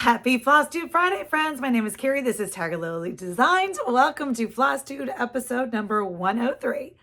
Happy Flosstube Friday, friends. My name is Kari. This is Tiger Lily Designs. Welcome to Flosstube episode number 103.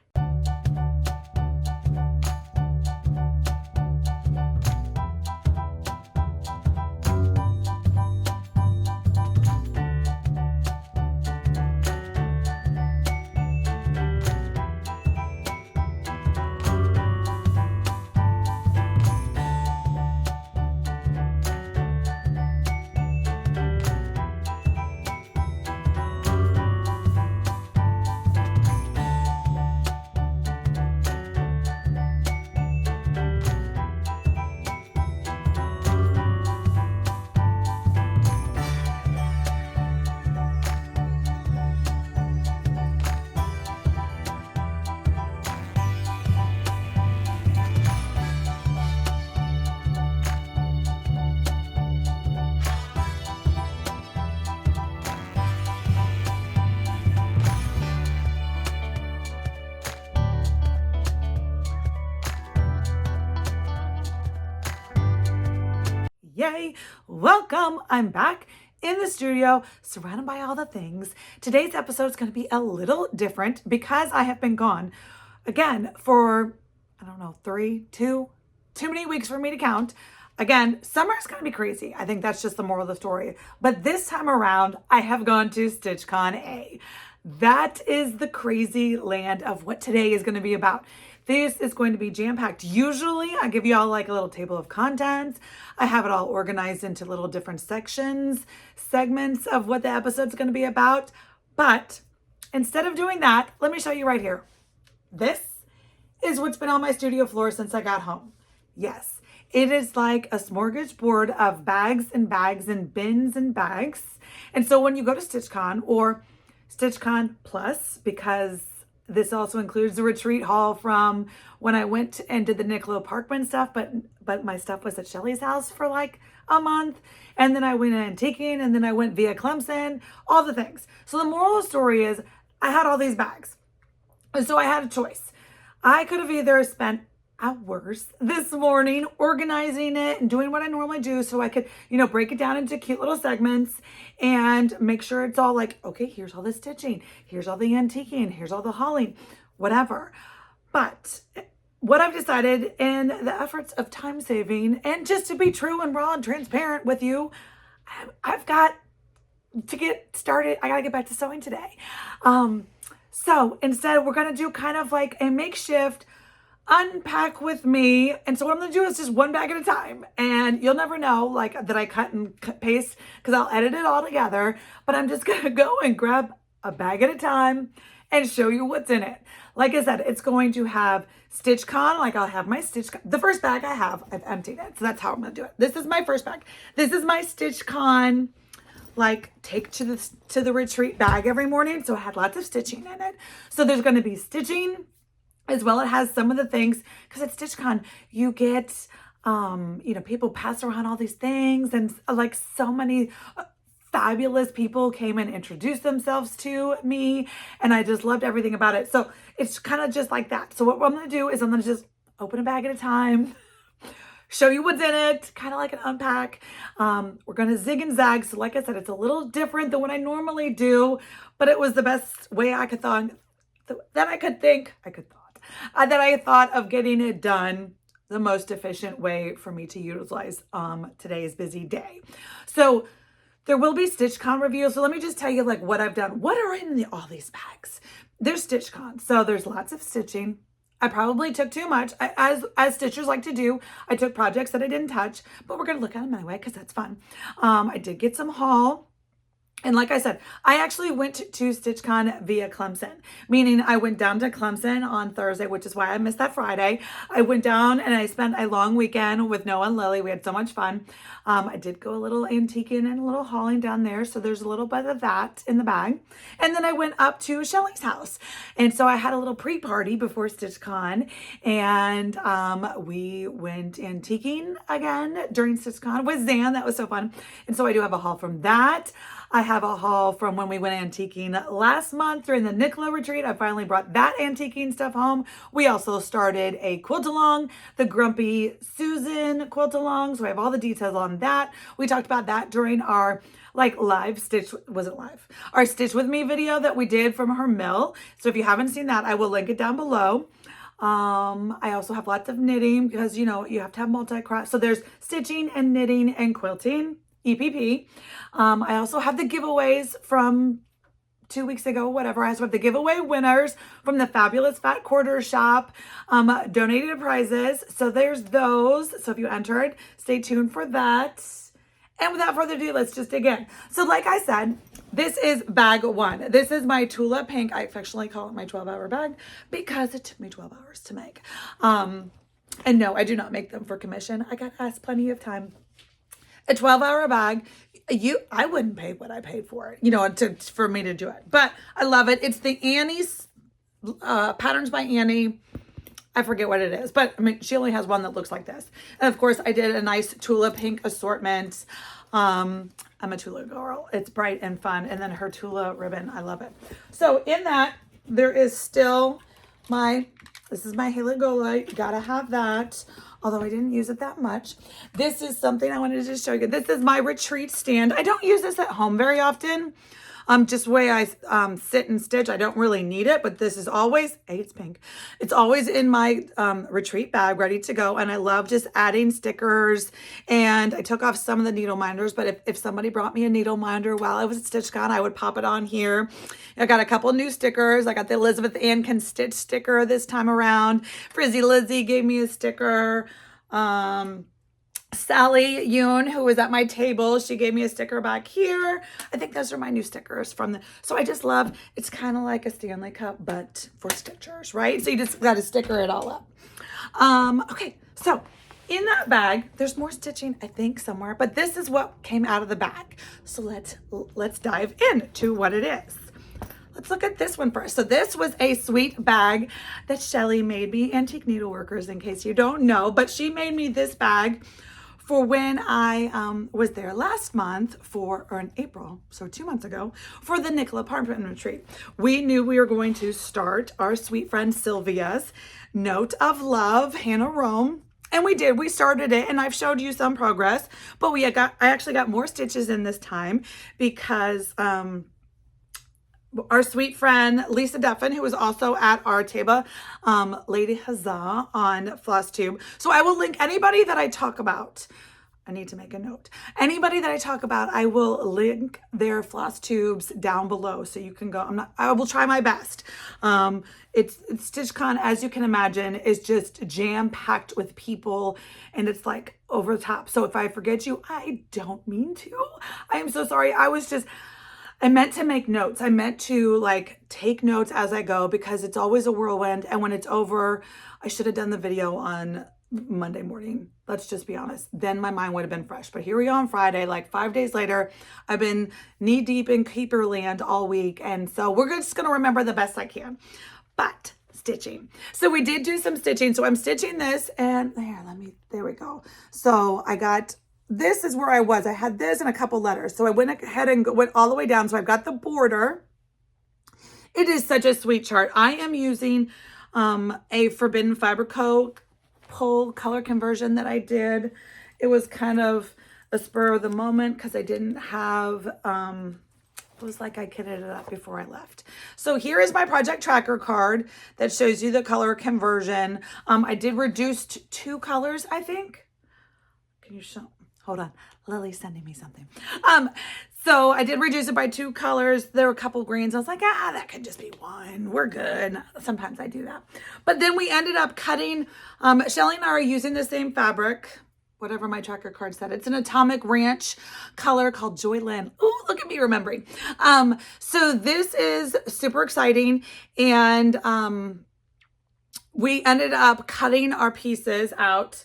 Yay! Welcome! I'm back in the studio, surrounded by all the things. Today's episode is going to be a little different because I have been gone again for, I don't know, too many weeks for me to count. Again, summer is going to be crazy. I think that's just the moral of the story. But this time around, I have gone to StitchCon A. That is the crazy land of what today is going to be about. This is going to be jam-packed. Usually I give you all like a little table of contents. I have it all organized into little different sections, segments of what the episode's going to be about. But instead of doing that, let me show you right here. This is what's been on my studio floor since I got home. Yes, it is like a smorgasbord of bags and bags and bins and bags. And so when you go to StitchCon or StitchCon Plus, because this also includes the retreat haul from when I went and did the Nicola Parkman stuff, but my stuff was at Shellie's house for like a month. And then I went antiquing, and then I went via Clemson, all the things. So the moral of the story is I had all these bags. And so I had a choice. I could have either spent hours this morning organizing it and doing what I normally do so I could, break it down into cute little segments and make sure it's all like, okay, here's all the stitching, here's all the antiquing, here's all the hauling, whatever. But what I've decided in the efforts of time saving and just to be true and raw and transparent with you, I've got to get started. I got to get back to sewing today. So instead we're going to do kind of like a makeshift unpack with me. And so what I'm going to do is just one bag at a time, and you'll never know like that I cut and paste because I'll edit it all together, but I'm just going to go and grab a bag at a time and show you what's in it. Like I said, it's going to have StitchCon, like I'll have my StitchCon. The first bag I have, I've emptied it. So that's how I'm going to do it. This is my first bag. This is my StitchCon like take to the retreat bag every morning. So I had lots of stitching in it. So there's going to be stitching, as well. It has some of the things, because at StitchCon, you get, people pass around all these things, and like so many fabulous people came and introduced themselves to me, and I just loved everything about it. So it's kind of just like that. So what I'm going to do is I'm going to just open a bag at a time, show you what's in it, kind of like an unpack. We're going to zig and zag. So like I said, it's a little different than what I normally do, but it was the best way I could that I thought of getting it done the most efficient way for me to utilize today's busy day. So there will be StitchCon reviews. So let me just tell you like what I've done. What are in all these bags? There's StitchCon. So there's lots of stitching. I probably took too much, as stitchers like to do. I took projects that I didn't touch, but we're going to look at them anyway because that's fun. I did get some haul. And like I said, I actually went to StitchCon via Clemson, meaning I went down to Clemson on Thursday, which is why I missed that Friday. I went down and I spent a long weekend with Noah and Lily. We had so much fun. I did go a little antiquing and a little hauling down there. So there's a little bit of that in the bag. And then I went up to Shellie's house. And so I had a little pre-party before StitchCon. And we went antiquing again during StitchCon with Zan. That was so fun. And so I do have a haul from that. I have a haul from when we went antiquing last month during the Nicola retreat. I finally brought that antiquing stuff home. We also started a quilt along, the Grumpy Susan quilt along. So I have all the details on that. We talked about that during our live stitch, was it live? Our Stitch With Me video that we did from her mill. So if you haven't seen that, I will link it down below. I also have lots of knitting because, you know, you have to have multi-craft. So there's stitching and knitting and quilting, EPP. I also have the giveaways from 2 weeks ago, whatever. I also have the giveaway winners from the Fabulous Fat Quarter Shop, donated prizes. So there's those. So if you entered, stay tuned for that. And without further ado, let's just dig in. So like I said, this is bag 1. This is my Tula Pink. I affectionately call it my 12-hour bag because it took me 12 hours to make. And no, I do not make them for commission. I got asked plenty of time. A 12-hour bag, I wouldn't pay what I paid for it, you know, for me to do it. But I love it. It's the Annie's, Patterns by Annie. I forget what it is, but I mean, she only has one that looks like this. And of course I did a nice Tula Pink assortment. I'm a Tula girl. It's bright and fun. And then her Tula ribbon, I love it. So in that, there is still this is my Halo Go Light. Gotta have that. Although I didn't use it that much. This is something I wanted to show you. This is my retreat stand. I don't use this at home very often. Just the way I sit and stitch, I don't really need it, but this is always, hey, it's pink. It's always in my retreat bag, ready to go. And I love just adding stickers. And I took off some of the needle minders, but if somebody brought me a needle minder while I was at StitchCon, I would pop it on here. I got a couple new stickers. I got the Elizabeth Ann Can Stitch sticker this time around. Frizzy Lizzie gave me a sticker. Sally Yoon, who was at my table, she gave me a sticker back here. I think those are my new stickers so I just love, it's kind of like a Stanley Cup, but for stitchers, right? So you just got to sticker it all up. Okay, so in that bag, there's more stitching, I think, somewhere, but this is what came out of the bag. So let's dive into what it is. Let's look at this one first. So this was a sweet bag that Shellie made me, Antique Needleworkers, in case you don't know, but she made me this bag for when I was there last month or in April, so 2 months ago, for the Nicola Apartment Retreat. We knew we were going to start our sweet friend Sylvia's Note of Love, Hannah Rome. And we did, we started it, and I've showed you some progress, but I actually got more stitches in this time because our sweet friend Lisa Duffin, who was also at our table, Ladu Huzzah on Flosstube. So I will link anybody that I talk about. I need to make a note. Anybody that I talk about, I will link their Flosstubes down below so you can go. I will try my best. It's StitchCon, as you can imagine, is just jam-packed with people, and it's like over the top. So if I forget you, I don't mean to. I am so sorry. I meant to make notes. I meant to take notes as I go because it's always a whirlwind. And when it's over, I should have done the video on Monday morning. Let's just be honest. Then my mind would have been fresh. But here we are on Friday, 5 days later. I've been knee deep in keeper land all week. And so we're just going to remember the best I can. But stitching. So we did do some stitching. So I'm stitching this and there we go. So this is where I was. I had this and a couple letters. So I went ahead and went all the way down. So I've got the border. It is such a sweet chart. I am using a Forbidden Fiber Co. pull color conversion that I did. It was kind of a spur of the moment because I didn't have, it was like I kitted it up before I left. So here is my project tracker card that shows you the color conversion. I did reduce to 2 colors, I think. Can you show? Hold on, Lily's sending me something. So I did reduce it by 2 colors. There were a couple greens. I was like, that could just be 1. We're good. Sometimes I do that. But then we ended up cutting, Shellie and I are using the same fabric, whatever my tracker card said. It's an Atomic Ranch color called Joyland. Oh, look at me remembering. So this is super exciting. And we ended up cutting our pieces out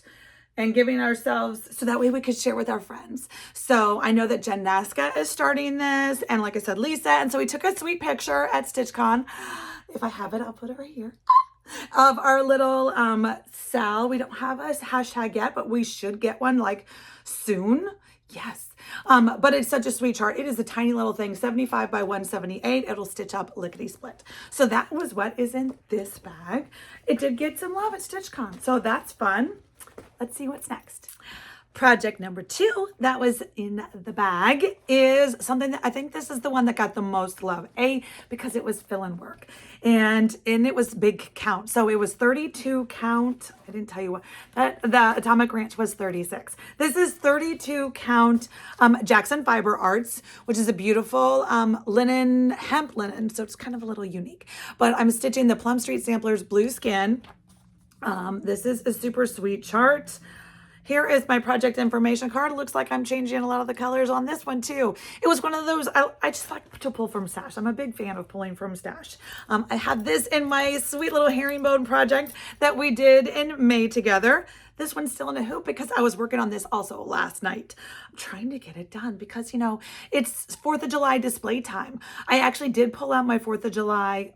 and giving ourselves, so that way we could share with our friends. So I know that Jen Nasca is starting this, and like I said, Lisa, and so we took a sweet picture at StitchCon. If I have it, I'll put it right here. Of our little Sal. We don't have a hashtag yet, but we should get one soon. Yes. But it's such a sweet chart. It is a tiny little thing, 75 by 178. It'll stitch up lickety split. So that was what is in this bag. It did get some love at StitchCon, so that's fun. Let's see what's next. Project number 2 that was in the bag is something that I think this is the one that got the most love. Because it was fill-in work and it was big count. So it was 32 count. I didn't tell you what that the Atomic Ranch was 36. This is 32 count Jackson Fiber Arts, which is a beautiful linen, hemp linen. So it's kind of a little unique, but I'm stitching the Plum Street Samplers BlueSkin. This is a super sweet chart. Here is my project information card. It looks like I'm changing a lot of the colors on this one too. It was one of those, I just like to pull from stash. I'm a big fan of pulling from stash. I have this in my sweet little herringbone project that we did in May together. This one's still in a hoop because I was working on this also last night. I'm trying to get it done because, you know, it's 4th of July display time. I actually did pull out my 4th of July.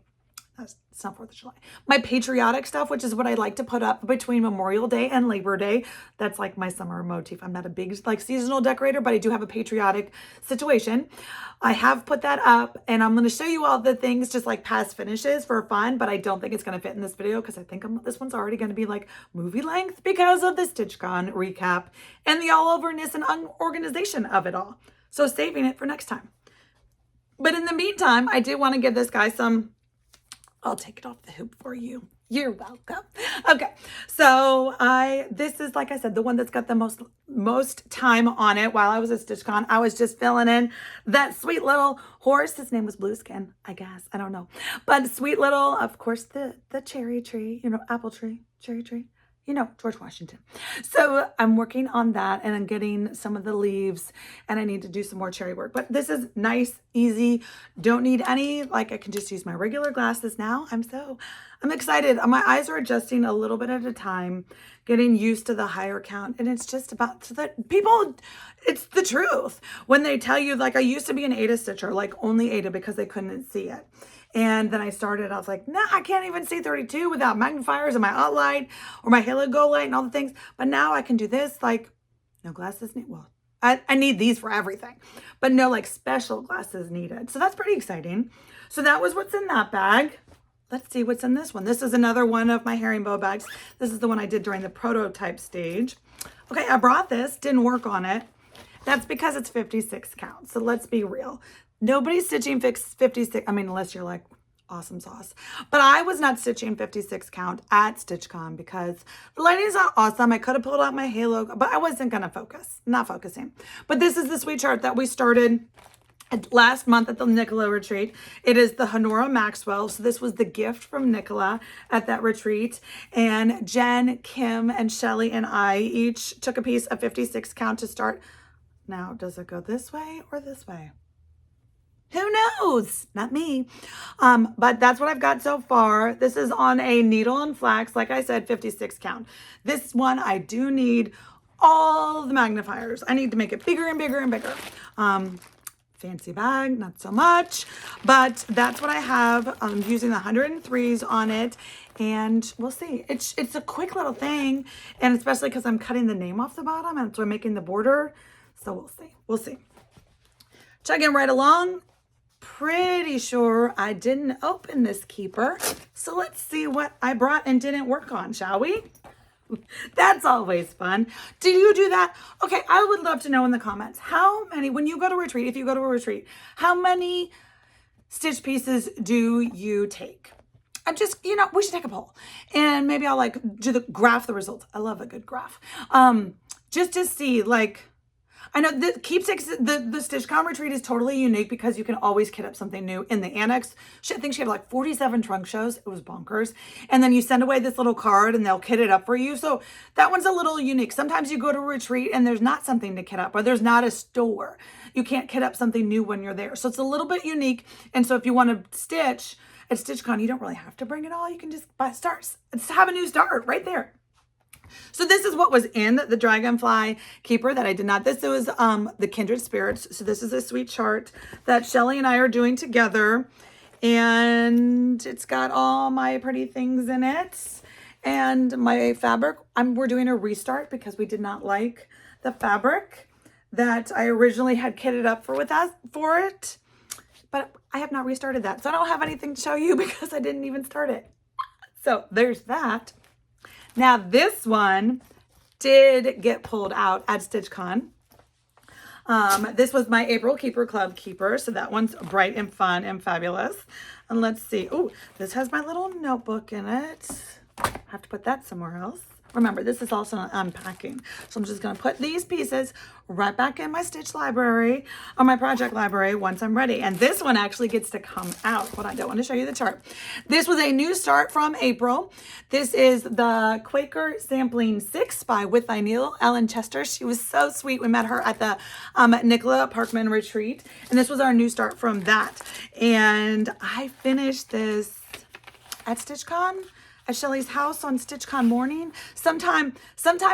It's not 4th of July. My patriotic stuff, which is what I like to put up between Memorial Day and Labor Day. That's like my summer motif. I'm not a big like seasonal decorator, but I do have a patriotic situation. I have put that up and I'm going to show you all the things just like past finishes for fun, but I don't think it's going to fit in this video because I think this one's already going to be like movie length because of the StitchCon recap and the all overness and unorganization of it all. So saving it for next time. But in the meantime, I do want to give this guy some. I'll take it off the hoop for you. You're welcome. Okay, so this is, like I said, the one that's got the most time on it. While I was at StitchCon, I was just filling in that sweet little horse. His name was BlueSkin, I guess. I don't know. But sweet little, of course, the cherry tree, you know, apple tree, cherry tree. You know, George Washington. So I'm working on that and I'm getting some of the leaves and I need to do some more cherry work. But this is nice, easy. Don't need any, like I can just use my regular glasses now. I'm excited. My eyes are adjusting a little bit at a time, getting used to the higher count. And it's just about so that people, it's the truth. When they tell you, like I used to be an Ada stitcher, like only Ada because they couldn't see it. And then I started, I was like, nah, I can't even see 32 without magnifiers and my outline or my Halo Go light and all the things. But now I can do this, like no glasses need, well, I need these for everything, but no like special glasses needed. So that's pretty exciting. So that was what's in that bag. Let's see what's in this one. This is another one of my herringbone bags. This is the one I did during the prototype stage. Okay, I brought this, didn't work on it. That's because it's 56 count. So let's be real. Nobody's stitching 56. I mean, unless you're like awesome sauce. But I was not stitching 56 count at StitchCon because the lighting is not awesome. I could have pulled out my halo, but I wasn't going to focus. Not focusing. But this is the sweet chart that we started last month at the Nicola retreat. It is the Honora Maxwell. So this was the gift from Nicola at that retreat. And Jen, Kim, and Shellie and I each took a piece of 56 count to start. Now, does it go this way or this way? Who knows? Not me. But that's what I've got so far. This is on a needle and flax, like I said, 56 count. This one, I do need all the magnifiers. I need to make it bigger and bigger and bigger. Fancy bag, not so much, but that's what I have. I'm using the 103s on it and we'll see. It's a quick little thing. And especially because I'm cutting the name off the bottom and so I'm making the border. So we'll see. We'll see. Chugging right along. Pretty sure I didn't open this keeper. So let's see what I brought and didn't work on, shall we? That's always fun. Do you do that? Okay, I would love to know in the comments how many, when you go to retreat, if you go to a retreat, how many stitch pieces do you take? I'm just, you know, we should take a poll and maybe I'll like do the graph the results. I love a good graph. Just to see like, I know the keepsakes, the StitchCon retreat is totally unique because you can always kit up something new in the annex. I think she had like 47 trunk shows. It was bonkers. And then you send away this little card and they'll kit it up for you. So that one's a little unique. Sometimes you go to a retreat and there's not something to kit up or there's not a store. You can't kit up something new when you're there. So it's a little bit unique. And so if you want to stitch at StitchCon, you don't really have to bring it all. You can just buy starts. Just have a new start right there. So this is what was in the Dragonfly Keeper that I did not. This was the Kindred Spirits. So this is a sweet chart that Shellie and I are doing together. And it's got all my pretty things in it. And my fabric, we're doing a restart because we did not like the fabric that I originally had kitted up for it, but I have not restarted that. So I don't have anything to show you because I didn't even start it. So there's that. Now this one did get pulled out at StitchCon. This was my April Keeper Club Keeper. So that one's bright and fun and fabulous. And let's see. Oh, this has my little notebook in it. I have to put that somewhere else. Remember, this is also an unpacking. So I'm just going to put these pieces right back in my stitch library or my project library once I'm ready. And this one actually gets to come out. Hold on, I don't want to show you the chart. This was a new start from April. This is the Quaker Sampling 6 by With Thy Needle, Ellen Chester. She was so sweet. We met her at the Nicola Parkman retreat. And this was our new start from that. And I finished this at StitchCon. At Shellie's house on StitchCon morning. Sometime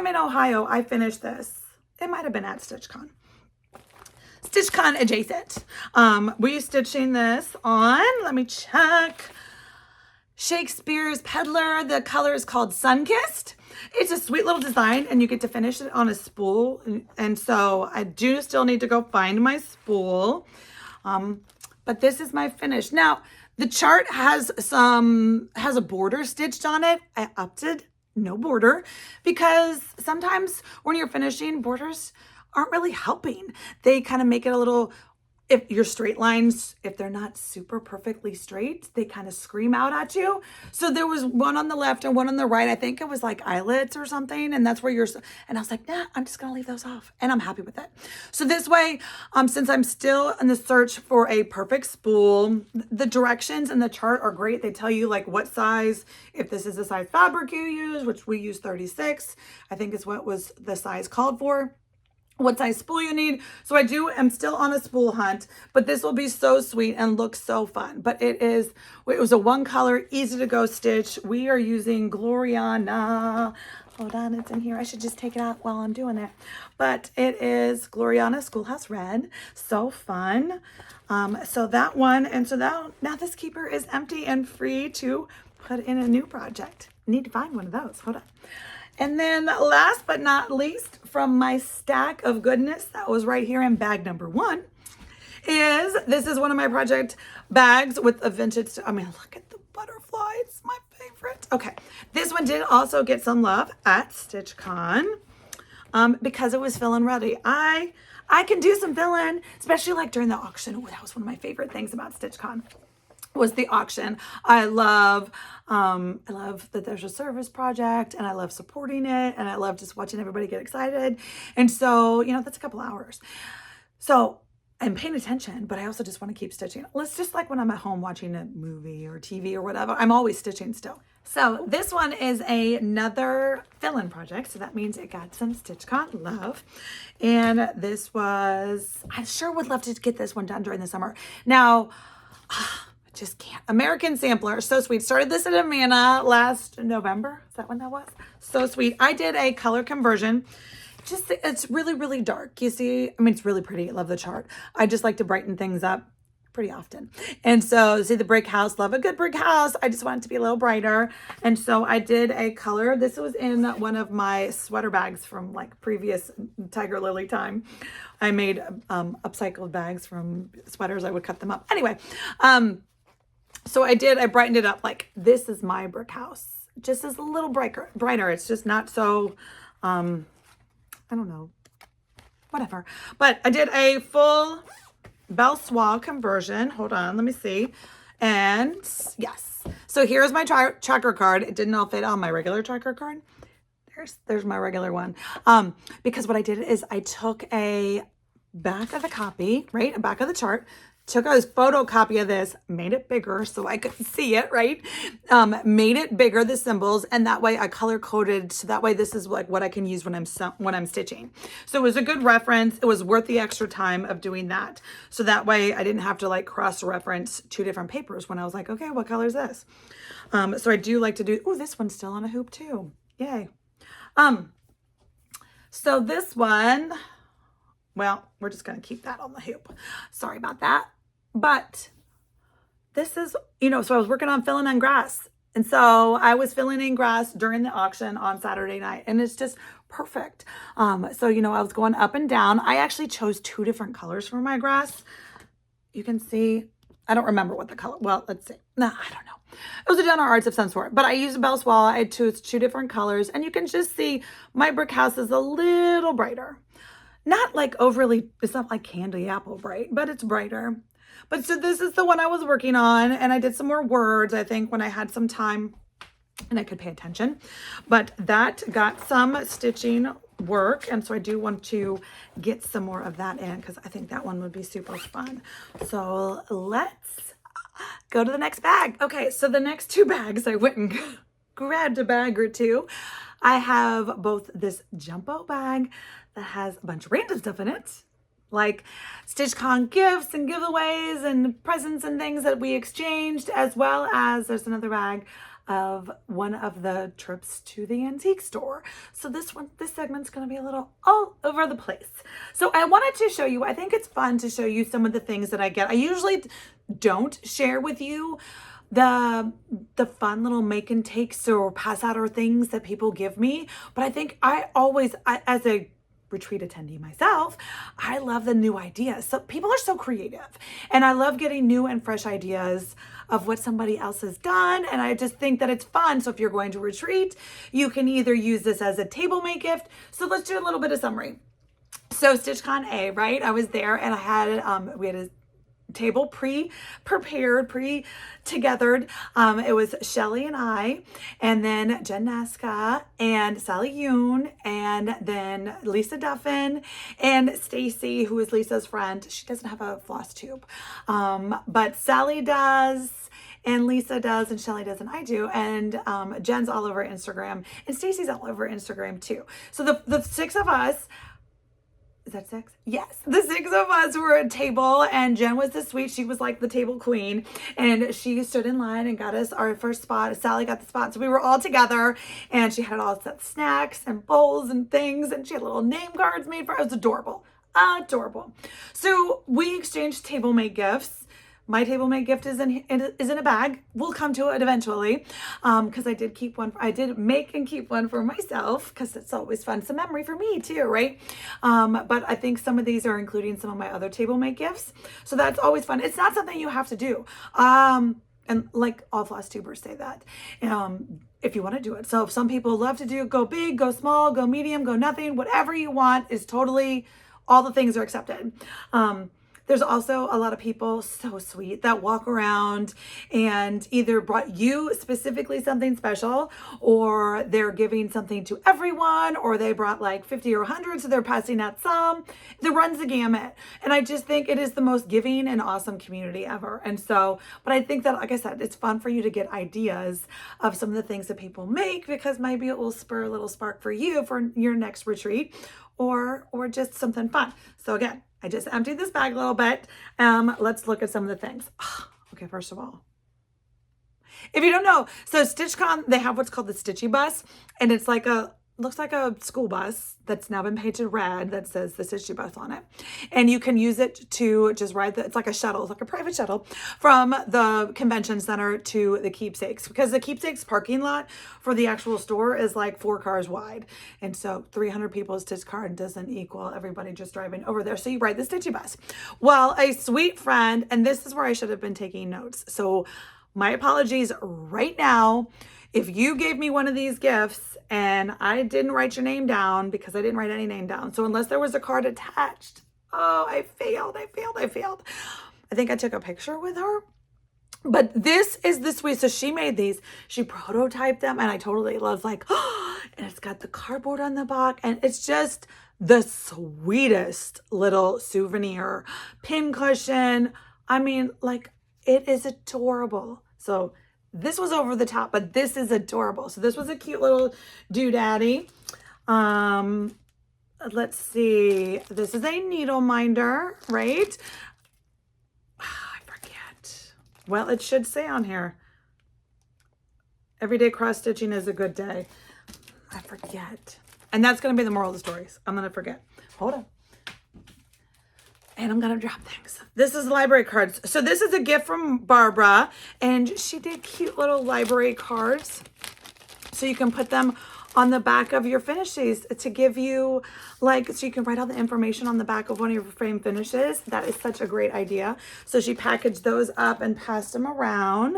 in Ohio, I finished this. It might have been at StitchCon. StitchCon adjacent. We stitching this on, let me check, Shakespeare's Peddler. The color is called Sunkissed. It's a sweet little design and you get to finish it on a spool. And so I do still need to go find my spool. But this is my finish. Now, the chart has a border stitched on it. I opted no border because sometimes when you're finishing, borders aren't really helping. They kind of make it a little, if your straight lines, if they're not super perfectly straight, they kind of scream out at you. So there was one on the left and one on the right. I think it was like eyelets or something. And that's where and I was like, nah, I'm just going to leave those off. And I'm happy with it. So this way, since I'm still in the search for a perfect spool, the directions in the chart are great. They tell you like what size, if this is the size fabric you use, which we use 36, I think is what was the size called for. What size spool you need. So I'm still on a spool hunt, but this will be so sweet and look so fun. But it was a one color, easy to go stitch. We are using Gloriana. Hold on, it's in here. I should just take it out while I'm doing it. But it is Gloriana Schoolhouse Red. So fun. So that one, and so now this keeper is empty and free to put in a new project. Need to find one of those. Hold on. And then last but not least, from my stack of goodness that was right here in bag number 1, this is one of my project bags with a vintage, I mean, look at the butterfly, it's my favorite. Okay, this one did also get some love at StitchCon because it was fill-in ready. I can do some fill-in, especially like during the auction. Ooh, that was one of my favorite things about StitchCon. Was the auction. I love that there's a service project and I love supporting it and I love just watching everybody get excited. And so, that's a couple hours. So I'm paying attention, but I also just want to keep stitching. It's just like when I'm at home watching a movie or TV or whatever, I'm always stitching still. So this one is another fill-in project. So that means it got some StitchCon love. And this was, I sure would love to get this one done during the summer. Now, just can't. American Sampler, so sweet. Started this at Amana last November. Is that when that was? So sweet. I did a color conversion. It's really, really dark. You see, I mean, it's really pretty. I love the chart. I just like to brighten things up pretty often. And so see the brick house, love a good brick house. I just want it to be a little brighter. And so I did a color. This was in one of my sweater bags from like previous Tiger Lily time. I made upcycled bags from sweaters. I would cut them up. Anyway, so I brightened it up like this is my brick house. Just as a little brighter. It's just not so, I don't know, whatever. But I did a full Belle Soie conversion. Hold on, let me see. And yes, so here's my tracker card. It didn't all fit on my regular tracker card. There's my regular one. Because what I did is I took a back of the copy, right? A back of the chart. Took a photocopy of this, made it bigger so I could see it, right? Made it bigger, the symbols, and that way I color coded. So that way this is like what I can use when I'm stitching. So it was a good reference. It was worth the extra time of doing that. So that way I didn't have to like cross-reference 2 different papers when I was like, okay, what color is this? So I do like to do, oh, this one's still on a hoop too. Yay. So this one, well, we're just going to keep that on the hoop. Sorry about that. But this is, so I was working on filling on grass And so I was filling in grass during the auction on Saturday night, and it's just perfect. So, you know, I was going up and down. I actually chose 2 different colors for my grass. You can see, I don't remember what the color, well, let's see. No, I don't know. It was a Donner Arts of some sort, but I used a Bell Swallow. I chose 2 different colors, and you can just see my brick house is a little brighter. Not like overly, it's not like candy apple bright, but it's brighter. But so this is the one I was working on, and I did some more words, I think, when I had some time and I could pay attention. But that got some stitching work, and so I do want to get some more of that in because I think that one would be super fun. So let's go to the next bag. Okay, so the next 2 bags, I went and grabbed a bag or 2. I have both this jumbo bag that has a bunch of random stuff in it, like StitchCon gifts and giveaways and presents and things that we exchanged, as well as there's another bag of one of the trips to the antique store. So this segment's going to be a little all over the place. So I wanted to show you, I think it's fun to show you some of the things that I get. I usually don't share with you the fun little make and takes or pass out or things that people give me, but I think I as a retreat attendee myself, I love the new ideas. So people are so creative, and I love getting new and fresh ideas of what somebody else has done, and I just think that it's fun. So if you're going to retreat, you can either use this as a Tablemate gift. So let's do a little bit of summary. So StitchCon A, right? I was there, and I had we had a table pre-prepared, pre-togethered. It was Shellie and I, and then Jen Naska and Sally Yoon, and then Lisa Duffin and Stacy, who is Lisa's friend. She doesn't have a floss tube, but Sally does, and Lisa does, and Shellie does, and I do, and Jen's all over Instagram, and Stacy's all over Instagram too. So the 6 of us, is that 6? Yes. The 6 of us were at a table, and Jen was the sweet. She was like the table queen, and she stood in line and got us our first spot. Sally got the spot. So we were all together, and she had all set snacks and bowls and things, and she had little name cards made for us. It was adorable. Adorable. So we exchanged Tablemate gifts. My Tablemate gift is in a bag. We'll come to it eventually, because I did keep one. I did make and keep one for myself because it's always fun. It's a memory for me too, right? But I think some of these are including some of my other Tablemate gifts, so that's always fun. It's not something you have to do, and like all Flosstubers say that, if you want to do it. So if some people love to do go big, go small, go medium, go nothing, whatever you want is totally, all the things are accepted. There's also a lot of people, so sweet, that walk around and either brought you specifically something special, or they're giving something to everyone, or they brought like 50 or 100, so they're passing out some. It runs the gamut. And I just think it is the most giving and awesome community ever. And so, but I think that, like I said, it's fun for you to get ideas of some of the things that people make, because maybe it will spur a little spark for you for your next retreat, or just something fun. So again, I just emptied this bag a little bit. Let's look at some of the things. Okay, first of all, if you don't know, so StitchCon, they have what's called the Stitchy bus, and it's like looks like a school bus that's now been painted red that says the Stitchy bus on it. And you can use it to just ride it's like a shuttle, it's like a private shuttle from the convention center to the Keepsakes, because the Keepsakes parking lot for the actual store is like 4 cars wide. And so 300 people's Stitch card doesn't equal everybody just driving over there. So you ride the Stitchy bus. Well, a sweet friend, and this is where I should have been taking notes. So my apologies right now. If you gave me one of these gifts and I didn't write your name down, because I didn't write any name down. So unless there was a card attached, oh, I failed. I think I took a picture with her. But this is the sweet. So she made these, she prototyped them, and I totally love, like, oh, and it's got the cardboard on the back, and it's just the sweetest little souvenir pin cushion. I mean, like, it is adorable. So this was over the top, but this is adorable. So this was a cute little doodaddy. Let's see. This is a needle minder, right? I forget. Well, it should say on here, everyday cross stitching is a good day. I forget. And that's going to be the moral of the stories. I'm going to forget. Hold on. and I'm gonna drop things. This is library cards. So this is a gift from Barbara, and she did cute little library cards. So you can put them on the back of your finishes to give you, like, so you can write all the information on the back of one of your frame finishes. That is such a great idea. So she packaged those up and passed them around.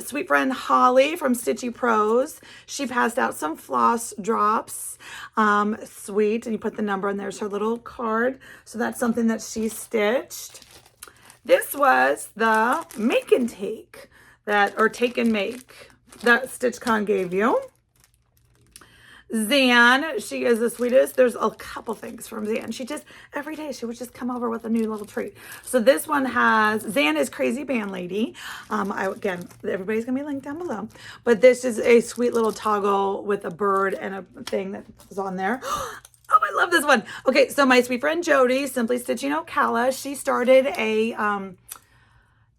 Sweet friend Holly from Stitchy Pros, she passed out some floss drops. Sweet, and you put the number, and there's her little card. So that's something that she stitched. This was the make and take that, or take and make, that StitchCon gave you. Zan, she is the sweetest. There's a couple things from Zan. She just, every day she would just come over with a new little treat. So this one has, Zan is Crazy Band Lady. Again, everybody's going to be linked down below. But this is a sweet little toggle with a bird and a thing that is on there. Oh, I love this one. Okay, so my sweet friend Jodie, Simply StitchCon, she started a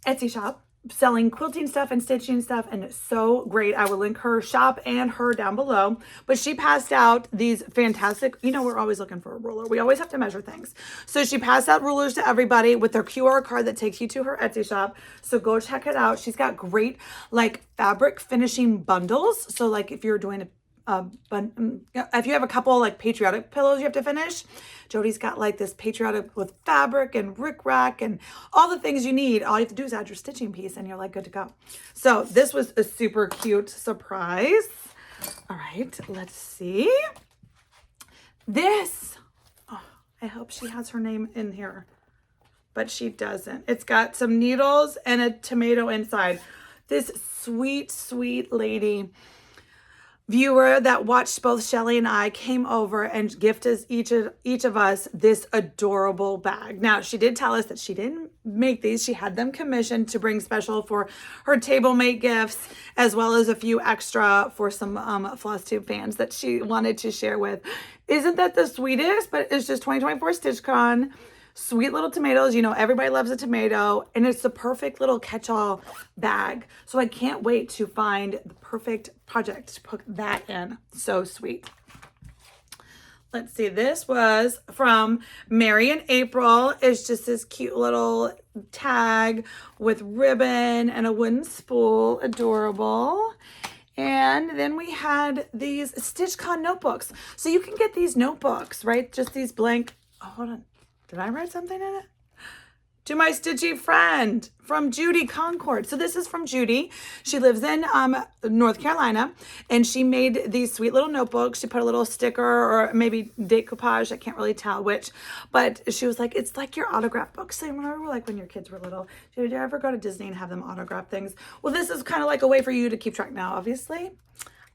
Etsy shop selling quilting stuff and stitching stuff, and it's so great. I will link her shop and her down below. But she passed out these fantastic, you know, we're always looking for a ruler. We always have to measure things. So she passed out rulers to everybody with her QR card that takes you to her Etsy shop. So go check it out. She's got great like fabric finishing bundles. So like if you're doing if you have a couple like patriotic pillows you have to finish, Jodie's got like this patriotic with fabric and rickrack and all the things you need. All you have to do is add your stitching piece and you're like good to go. So this was a super cute surprise. All right, let's see. This, oh, I hope she has her name in here, but she doesn't. It's got some needles and a tomato inside. This sweet, sweet lady viewer that watched both Shellie and I came over and gifted each of us this adorable bag. Now, she did tell us that she didn't make these. She had them commissioned to bring special for her Tablemate gifts, as well as a few extra for some Flosstube fans that she wanted to share with. Isn't that the sweetest? But it's just 2024 StitchCon. Sweet little tomatoes. You know, everybody loves a tomato, and it's the perfect little catch-all bag. So I can't wait to find the perfect project to put that in. So sweet. Let's see. This was from Mary and April. It's just this cute little tag with ribbon and a wooden spool. Adorable. And then we had these StitchCon notebooks. So you can get these notebooks, right? Just these blank. Oh, hold on. Did I write something in it? To my stitchy friend from Jodie Concord. So this is from Jodie. She lives in North Carolina, and she made these sweet little notebooks. She put a little sticker or maybe decoupage. I can't really tell which, but she was like, it's like your autograph book. So you remember like when your kids were little, did you ever go to Disney and have them autograph things? Well, this is kind of like a way for you to keep track. Now, obviously,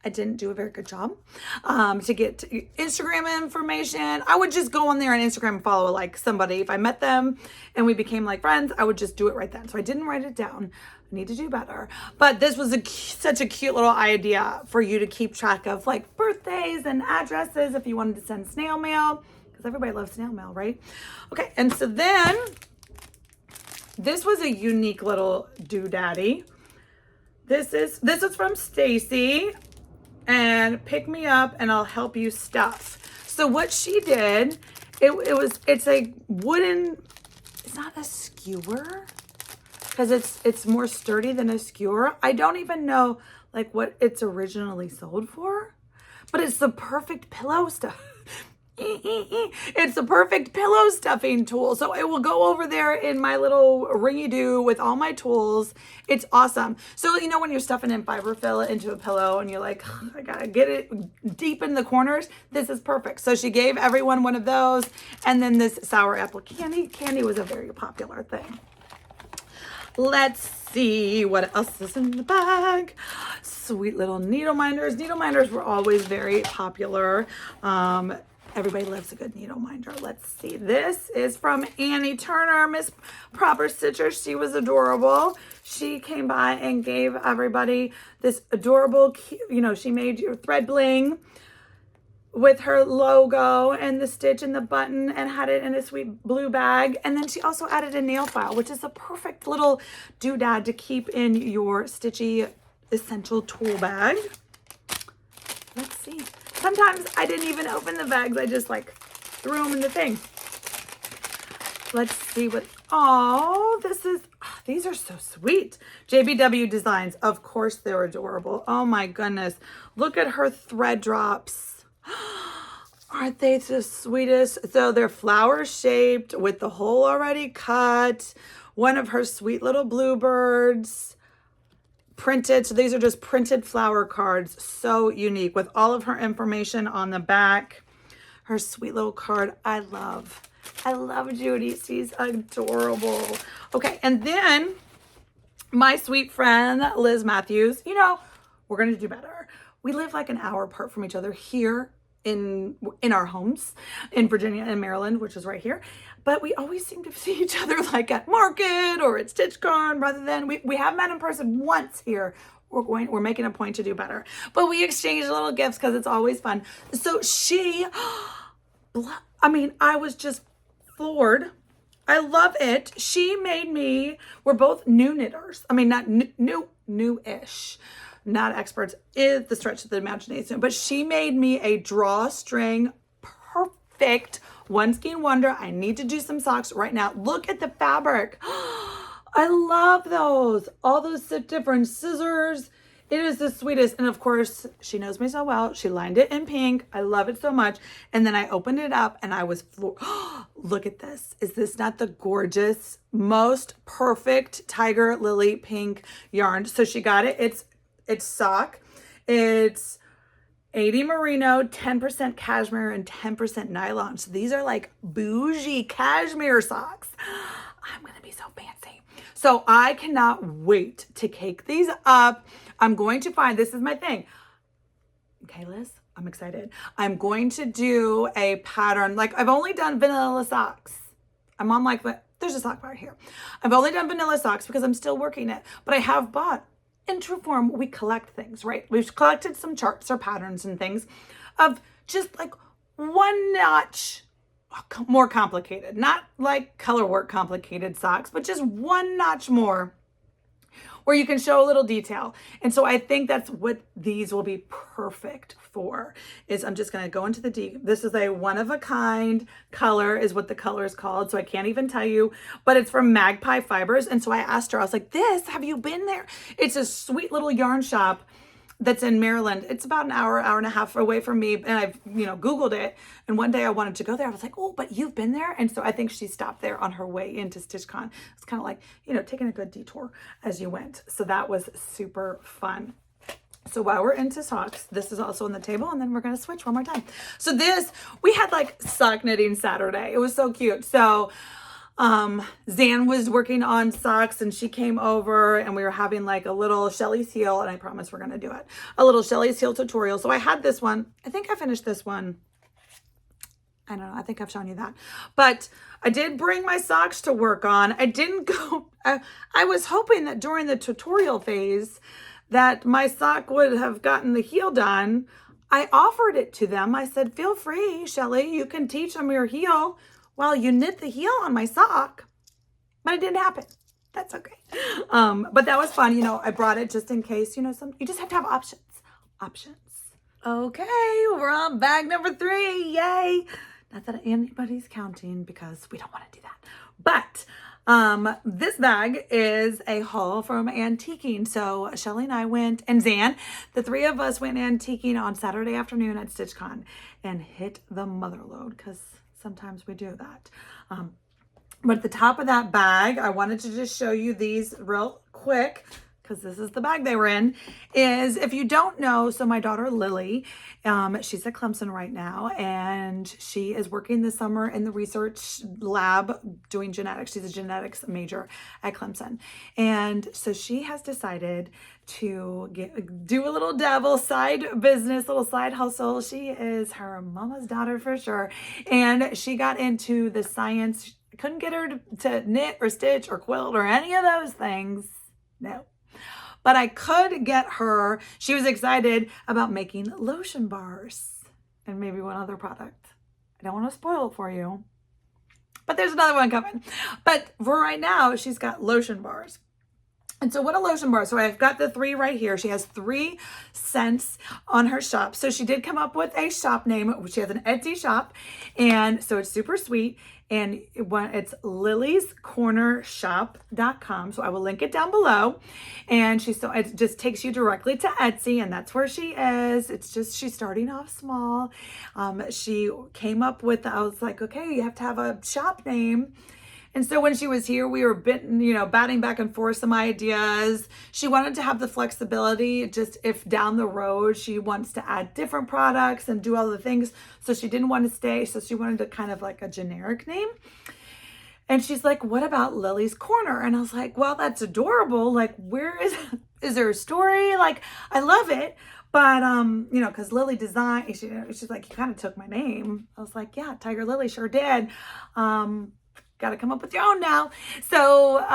I didn't do a very good job to get Instagram information. I would just go on there on Instagram and follow like somebody. If I met them and we became like friends, I would just do it right then. So I didn't write it down. I need to do better. But this was such a cute little idea for you to keep track of like birthdays and addresses if you wanted to send snail mail, because everybody loves snail mail, right? Okay, and so then this was a unique little doodaddy. This is from Stacy. And pick me up and I'll help you stuff. So what she did, it's a wooden, it's not a skewer, because it's more sturdy than a skewer. I don't even know like what it's originally sold for, but it's the perfect pillow stuff. It's the perfect pillow stuffing tool. So it will go over there in my little ringy-doo with all my tools. It's awesome. So, you know, when you're stuffing in fiber fill into a pillow and you're like, I gotta get it deep in the corners, this is perfect. So she gave everyone one of those. And then this sour apple candy. Candy was a very popular thing. Let's see what else is in the bag. Sweet little needle minders. Needle minders were always very popular. Everybody loves a good needle minder. Let's see. This is from Annie Turner, Miss Proper Stitcher. She was adorable. She came by and gave everybody this adorable, you know, she made your thread bling with her logo and the stitch and the button and had it in a sweet blue bag. And then she also added a nail file, which is a perfect little doodad to keep in your Stitchy essential tool bag. Let's see. Sometimes I didn't even open the bags. I just like threw them in the thing. let's see what, oh, these are so sweet. JBW Designs. Of course they're adorable. Oh my goodness. Look at her thread drops. Aren't they the sweetest? So they're flower shaped with the hole already cut. One of her sweet little bluebirds printed. So these are just printed flower cards. So unique with all of her information on the back. Her sweet little card. I love Jodie. She's adorable. Okay, and then my sweet friend Liz Matthews, you know, we're going to do better. We live like an hour apart from each other here in our homes in Virginia and Maryland, which is right here. But we always seem to see each other like at market or at StitchCon rather than we have met in person once here. We're making a point to do better. But we exchange little gifts because it's always fun. So I was just floored. I love it. She made me, we're both new knitters. I mean, not new-ish. Not experts is the stretch of the imagination, but she made me a drawstring perfect one skein wonder. I need to do some socks right now. Look at the fabric. I love those. All those different scissors. It is the sweetest. And of course, she knows me so well. She lined it in pink. I love it so much. And then I opened it up and I was floored. Look at this. Is this not the gorgeous, most perfect tiger lily pink yarn? So she got it. It's sock. It's 80 merino, 10% cashmere, and 10% nylon. So these are like bougie cashmere socks. I'm going to be so fancy. So I cannot wait to cake these up. I'm going to find, this is my thing. Okay, Liz, I'm excited. I'm going to do a pattern. Like I've only done vanilla socks. I'm on like, there's a sock right here. I've only done vanilla socks because I'm still working it, but I have bought. In true form, we collect things, right? We've collected some charts or patterns and things of just like one notch more complicated, not like color work complicated socks, but just one notch more where you can show a little detail. And so I think that's what these will be perfect for, is I'm just gonna go into the deep. This is a one-of-a-kind color is what the color is called. So I can't even tell you, but it's from Magpie Fibers. And so I asked her, I was like, have you been there? It's a sweet little yarn shop that's in Maryland. It's about an hour and a half away from me. And I've, Googled it. And one day I wanted to go there. I was like, oh, but you've been there? And so I think she stopped there on her way into StitchCon. It's kind of like, taking a good detour as you went. So that was super fun. So while we're into socks, this is also on the table, and then we're going to switch one more time. So we had like sock knitting Saturday. It was so cute. So Zan was working on socks and she came over and we were having like a little Shellie's heel, and I promise we're going to do it. A little Shellie's heel tutorial. So I had this one. I think I finished this one. I don't know. I think I've shown you that, but I did bring my socks to work on. I didn't go. I was hoping that during the tutorial phase that my sock would have gotten the heel done. I offered it to them. I said, feel free, Shellie, you can teach them your heel while you knit the heel on my sock, but it didn't happen. That's okay. But that was fun. I brought it just in case, you just have to have options. Okay, we're on bag number 3. Yay. Not that anybody's counting because we don't want to do that. But this bag is a haul from Antiquing. So Shellie and I went, and Zan, the 3 of us went antiquing on Saturday afternoon at StitchCon and hit the mother load because sometimes we do that. But at the top of that bag, I wanted to just show you these real quick because this is the bag they were in, is, if you don't know, so my daughter Lily, she's at Clemson right now, and she is working this summer in the research lab doing genetics. She's a genetics major at Clemson. And so she has decided to do a little dabble side business, little side hustle. She is her mama's daughter for sure. And she got into the science. Couldn't get her to knit or stitch or quilt or any of those things. No. But I could get her, she was excited about making lotion bars and maybe one other product. I don't want to spoil it for you, but there's another one coming. But for right now, she's got lotion bars. And so what a lotion bar. So I've got the 3 right here. She has 3 scents on her shop. So she did come up with a shop name. She has an Etsy shop. And so it's super sweet. and it's liliescornershop.com. So I will link it down below. And it just takes you directly to Etsy, and that's where she is. It's just, she's starting off small. She came up with, I was like, okay, you have to have a shop name. And so when she was here, we were batting back and forth some ideas. She wanted to have the flexibility, just if down the road she wants to add different products and do all the things. So she didn't want to stay. So she wanted to kind of like a generic name. And she's like, what about Lily's Corner? And I was like, well, that's adorable. Like, is there a story? Like, I love it. But, because Lily designed, she's like, you kind of took my name. I was like, yeah, Tiger Lily sure did. Got to come up with your own now. So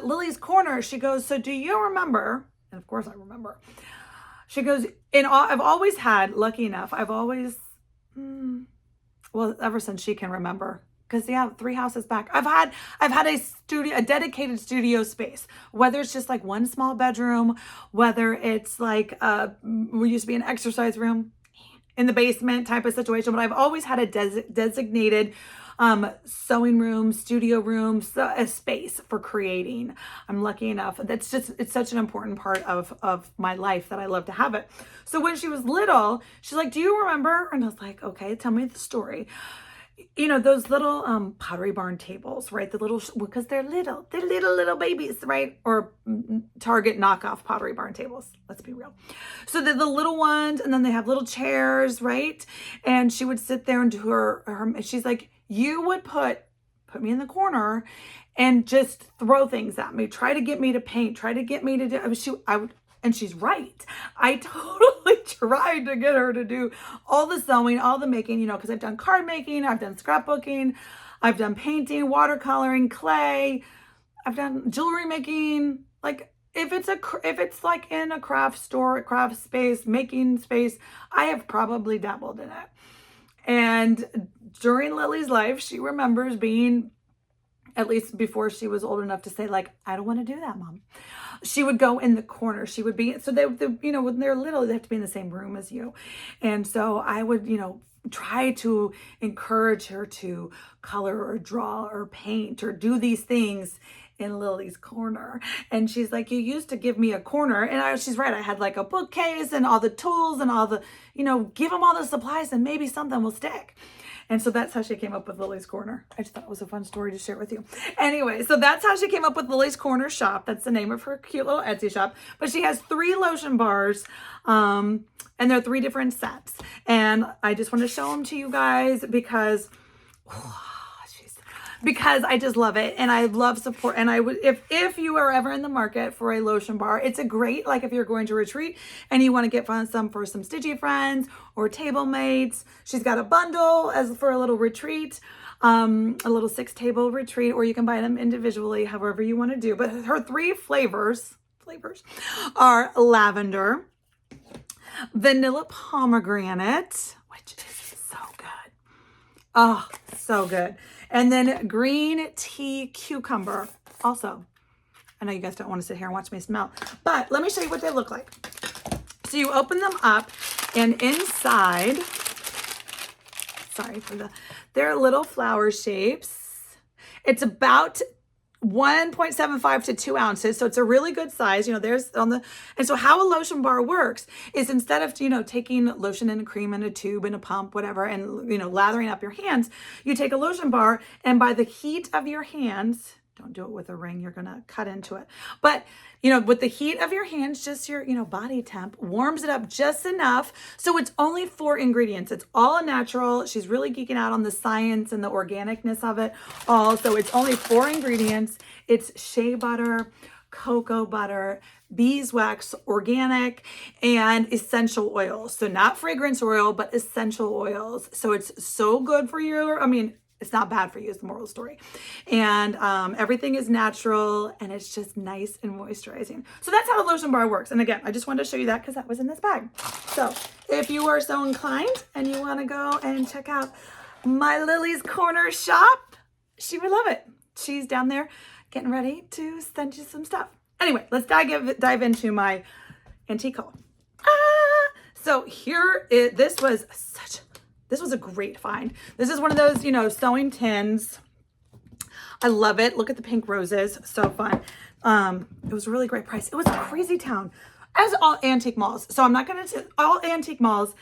Lily's Corner, she goes, so do you remember? And of course I remember. She goes, I've always had, lucky enough, ever since she can remember, because 3 houses back, I've had a dedicated studio space, whether it's just like one small bedroom, whether it's like, we used to be an exercise room in the basement type of situation, but I've always had a designated sewing room, studio room, a space for creating. I'm lucky enough. It's such an important part of my life that I love to have it. So when she was little, she's like, do you remember? And I was like, okay, tell me the story. Those little Pottery Barn tables, right? Because they're little babies, right? Or Target knockoff Pottery Barn tables. Let's be real. So they're the little ones, and then they have little chairs, right? And she would sit there and do her she's like, you would put me in the corner and just throw things at me, try to get me to paint, try to get me to do, and she's right. I totally tried to get her to do all the sewing, all the making, because I've done card making, I've done scrapbooking, I've done painting, watercoloring, clay, I've done jewelry making. Like, if it's like in a craft store, craft space, making space, I have probably dabbled in it. And during Lily's life, she remembers being, at least before she was old enough to say, like, I don't want to do that, Mom. She would go in the corner. She would be, so they when they're little, they have to be in the same room as you. And so I would, try to encourage her to color or draw or paint or do these things in Lily's corner. And she's like, you used to give me a corner. And she's right. I had like a bookcase and all the tools and all the, give them all the supplies and maybe something will stick. And so that's how she came up with Lily's Corner. I just thought it was a fun story to share with you. Anyway, so that's how she came up with Lily's Corner Shop. That's the name of her cute little Etsy shop. But she has 3 lotion bars, and they're 3 different sets. And I just want to show them to you guys because I just love it, and I love support. And I would, if you are ever in the market for a lotion bar, it's a great, like if you're going to retreat and you want to get some for some stitchy friends or table mates. She's got a bundle for a little retreat, a little 6-table retreat, or you can buy them individually, however you want to do. But her 3 flavors are lavender, vanilla pomegranate, which is so good. Oh, so good. And then green tea cucumber. Also, I know you guys don't want to sit here and watch me smell, but let me show you what they look like. So you open them up, and inside, they're little flower shapes. It's about 1.75 to 2 ounces. So it's a really good size. And so how a lotion bar works is, instead of, taking lotion and cream in a tube and a pump, whatever, and, lathering up your hands, you take a lotion bar, and by the heat of your hands, don't do it with a ring, you're going to cut into it. But, with the heat of your hands, just your, body temp, warms it up just enough. So it's only 4 ingredients. It's all natural. She's really geeking out on the science and the organicness of it all. So it's only 4 ingredients. It's shea butter, cocoa butter, beeswax, organic, and essential oils. So not fragrance oil, but essential oils. So it's so good for you. It's not bad for you, is the moral story. And everything is natural, and it's just nice and moisturizing. So that's how the lotion bar works. And again, I just wanted to show you that because that was in this bag. So if you are so inclined and you want to go and check out my Lily's Corner shop, she would love it. She's down there getting ready to send you some stuff. Anyway, let's dive into my antique haul. So this was a great find. This is one of those, sewing tins. I love it. Look at the pink roses. So fun. It was a really great price. It was a crazy town, as all antique malls. So I'm not going to, all antique malls,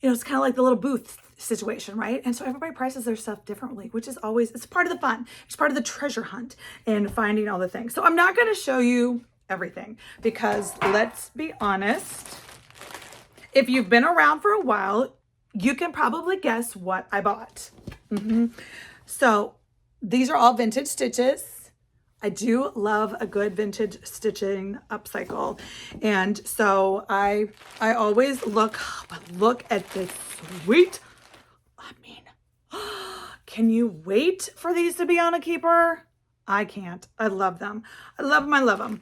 you know, it's kind of like the little booth situation, right? And so everybody prices their stuff differently, which is always, it's part of the fun. It's part of the treasure hunt and finding all the things. So I'm not going to show you everything because let's be honest, if you've been around for a while, you can probably guess what I bought. So these are all vintage stitches. I do love a good vintage stitching upcycle. And so I always look at this sweet, I mean, can you wait for these to be on a keeper? I can't. I love them. I love them. I love them.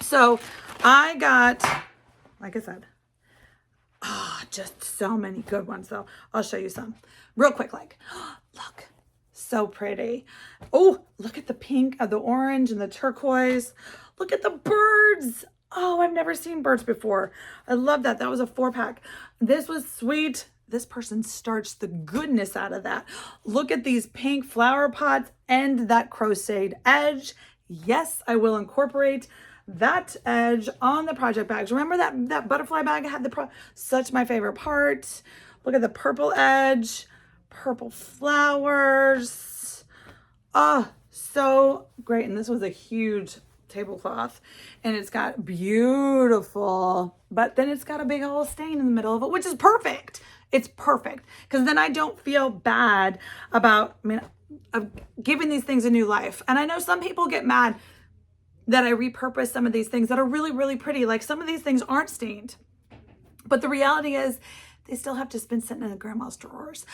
So I got, like I said, just so many good ones though. I'll show you some real quick. Like, look, so pretty. Oh, look at the pink of the orange and the turquoise. Look at the birds. Oh, I've never seen birds before. I love that. That was a 4-pack. This was sweet. This person starched the goodness out of that. Look at these pink flower pots and that crocheted edge. Yes, I will incorporate that edge on the project bags. Remember that butterfly bag had such my favorite part. Look at the purple edge, purple flowers. Oh, so great. And this was a huge tablecloth and it's got beautiful, but then it's got a big old stain in the middle of it, which is perfect. It's perfect because then I don't feel bad about, of giving these things a new life. And I know some people get mad that I repurpose some of these things that are really, really pretty. Like some of these things aren't stained, but the reality is they still have to been sitting in grandma's drawers,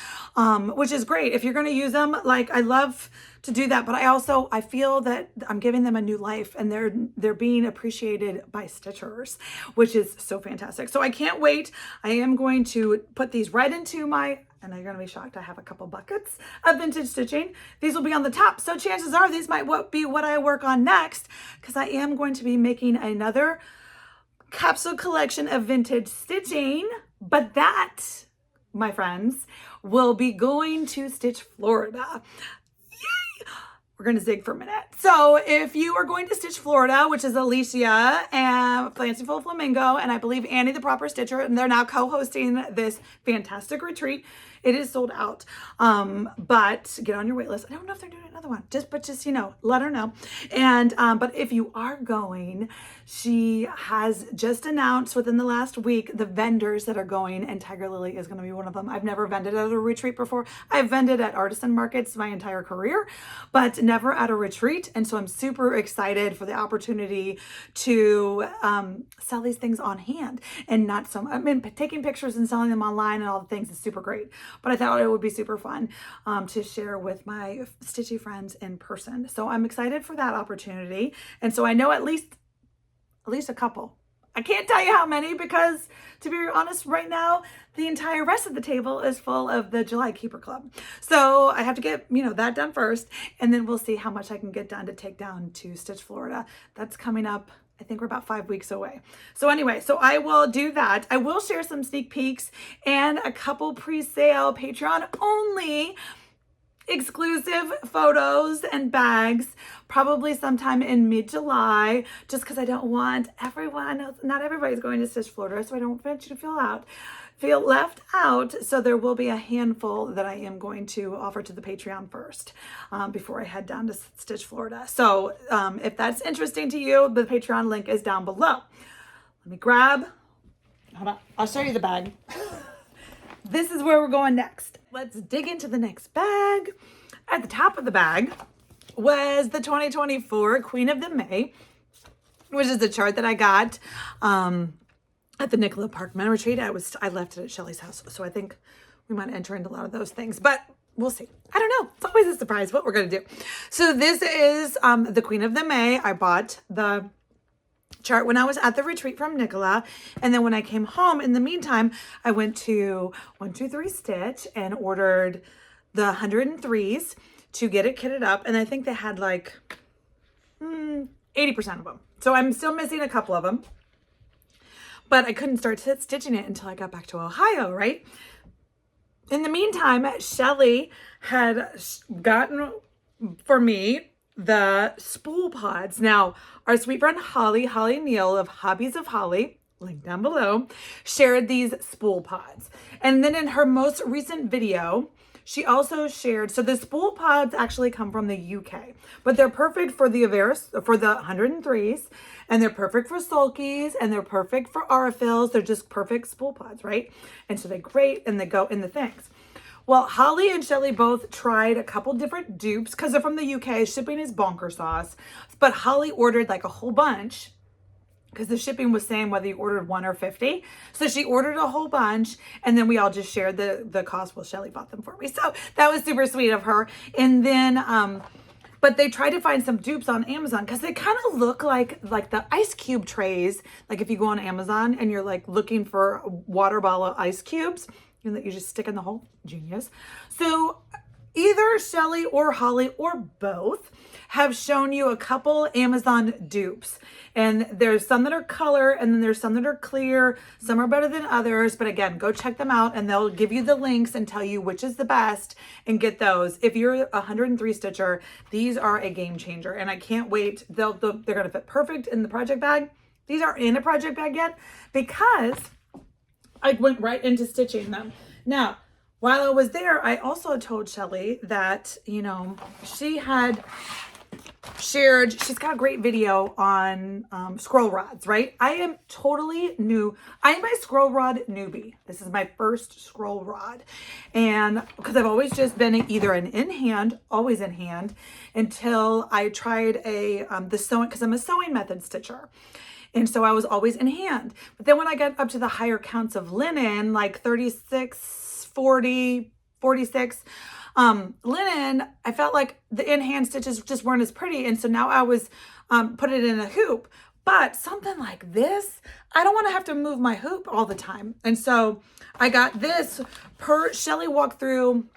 which is great. If you're going to use them, like I love to do that, but I feel that I'm giving them a new life and they're being appreciated by stitchers, which is so fantastic. So I can't wait. I am going to put these right into my, and you're going to be shocked, I have a couple buckets of vintage stitching. These will be on the top. So chances are these might be what I work on next because I am going to be making another capsule collection of vintage stitching. But that, my friends, will be going to Stitch Florida. Yay! We're going to zig for a minute. So if you are going to Stitch Florida, which is Alicia and Fanciful Flamingo, and I believe Annie the Proper Stitcher, and they're now co-hosting this fantastic retreat. It is sold out, but get on your wait list. I don't know if they're doing another one, just, you know, let her know. And, but if you are going, she has just announced within the last week, the vendors that are going, and Tiger Lily is going to be one of them. I've never vended at a retreat before. I've vended at artisan markets my entire career, but never at a retreat. And so I'm super excited for the opportunity to, sell these things on hand and not so, taking pictures and selling them online and all the things is super great. But I thought it would be super fun to share with my stitchy friends in person. So I'm excited for that opportunity. And so I know at least a couple. I can't tell you how many because, to be honest, right now, the entire rest of the table is full of the July Keeper Club. So I have to get, that done first. And then we'll see how much I can get done to take down to Stitch Florida. That's coming up. I think we're about 5 weeks away. So anyway, so I will do that. I will share some sneak peeks and a couple pre-sale Patreon only exclusive photos and bags, probably sometime in mid-July, just because I don't want everyone, I know not everybody's going to Stitch Florida, so I don't want you to feel left out. So there will be a handful that I am going to offer to the Patreon first before I head down to Stitch Florida. So if that's interesting to you, the Patreon link is down below. Let me grab, hold on, I'll show you the bag. This is where we're going next. Let's dig into the next bag. At the top of the bag was the 2024 Queen of the May, which is the chart that I got at the Nicola Parkman retreat. I left it at Shellie's house, so I think we might enter into a lot of those things, but we'll see. I don't know. It's always a surprise what we're going to do. So this is the Queen of the May. I bought the chart when I was at the retreat from Nicola, and then when I came home, in the meantime, I went to 123 Stitch and ordered the 103s to get it kitted up, and I think they had like 80% of them. So I'm still missing a couple of them, but I couldn't start stitching it until I got back to Ohio, right? In the meantime, Shellie had gotten for me, the spool pods. Now, our sweet friend Holly Neal of Hobbies of Holly, link down below, shared these spool pods. And then in her most recent video, she also shared, so the spool pods actually come from the UK, but they're perfect for the Averis, for the 103s, and they're perfect for sulkies, and they're perfect for Aurifils. They're just perfect spool pods, right? And so they're great, and they go in the things. Well, Holly and Shellie both tried a couple different dupes because they're from the UK. Shipping is bonker sauce, but Holly ordered like a whole bunch because the shipping was saying whether you ordered 1 or 50. So she ordered a whole bunch, and then we all just shared the cost. Well, Shellie bought them for me. So that was super sweet of her. And then, but they tried to find some dupes on Amazon because they kind of look like the ice cube trays. Like if you go on Amazon and you're like looking for a water bottle ice cubes, and that you just stick in the hole. Genius. So either Shellie or Holly or both have shown you a couple Amazon dupes. And there's some that are color, and then there's some that are clear. Some are better than others. But again, go check them out, and they'll give you the links and tell you which is the best, and get those. If you're a 103 stitcher, these are a game changer. And I can't wait. They're going to fit perfect in the project bag. These aren't in a project bag yet because I went right into stitching them. Now, while I was there, I also told Shellie that, you know, she had shared, she's got a great video on scroll rods, right? I am totally new. I am a scroll rod newbie. This is my first scroll rod. And because I've always just been either an in-hand, always in hand, until I tried the sewing, because I'm a sewing method stitcher. And so I was always in hand. But then when I got up to the higher counts of linen, like 36, 40, 46, linen, I felt like the in-hand stitches just weren't as pretty. And so now I was put it in a hoop. But something like this, I don't want to have to move my hoop all the time. And so I got this Shellie walked through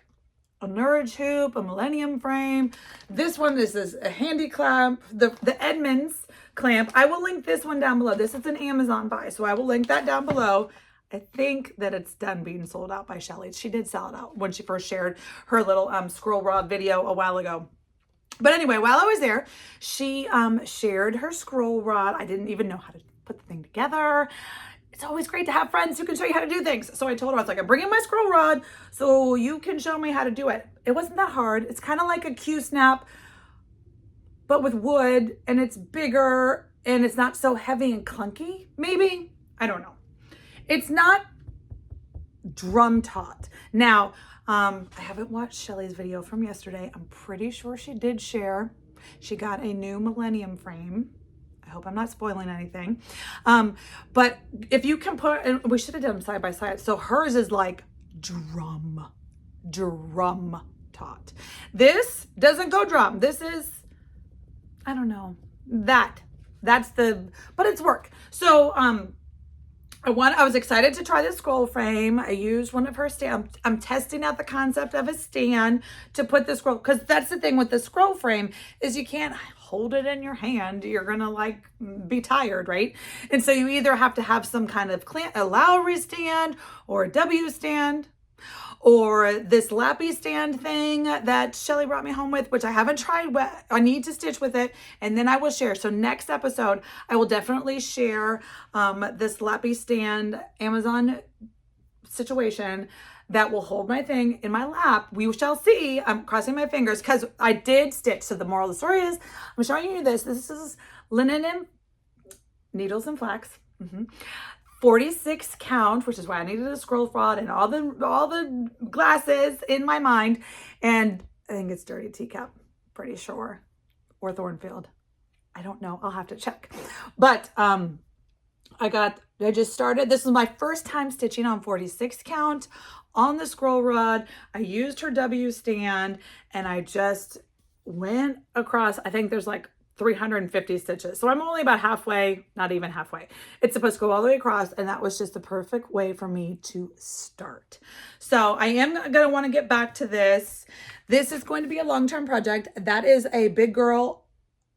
a Nourish hoop, a Millennium frame. This one, this is a handy clamp, the Edmonds clamp. I will link this one down below. This is an Amazon buy, so I will link that down below. I think that it's done being sold out by Shellie. She did sell it out when she first shared her little scroll rod video a while ago. But anyway, while I was there, she shared her scroll rod. I didn't even know how to put the thing together. It's always great to have friends who can show you how to do things. So I told her, I was like, I'm bringing my scroll rod so you can show me how to do it. It wasn't that hard. It's kind of like a Q-snap, but with wood, and it's bigger, and it's not so heavy and clunky, maybe. I don't know. It's not drum taut. Now, I haven't watched Shellie's video from yesterday. I'm pretty sure she did share. She got a new Millennium frame. I hope I'm not spoiling anything. But if you can put, and we should have done them side by side. So hers is like drum taut. This doesn't go drum. This is, I don't know, that's the, but it's work. So, I was excited to try the scroll frame. I used one of her stands. I'm testing out the concept of a stand to put the scroll, because that's the thing with the scroll frame is you can't hold it in your hand. You're gonna like be tired, right? And so you either have to have some kind of a Lowry stand or a W stand, or this lappy stand thing that Shellie brought me home with, which I haven't tried. I need to stitch with it, and then I will share. So next episode, I will definitely share this lappy stand Amazon situation that will hold my thing in my lap. We shall see. I'm crossing my fingers because I did stitch. So the moral of the story is, I'm showing you this. This is linen and needles and flax. 46 count, which is why I needed a scroll rod and all the glasses in my mind. And I think it's Dirty Teacup, pretty sure, or Thornfield. I don't know. I'll have to check. But I just started. This was my first time stitching on 46 count on the scroll rod. I used her W stand, and I just went across. I think there's like 350 stitches. So I'm only about halfway, not even halfway. It's supposed to go all the way across, and that was just the perfect way for me to start. So I am going to want to get back to this. This is going to be a long-term project. That is a big girl,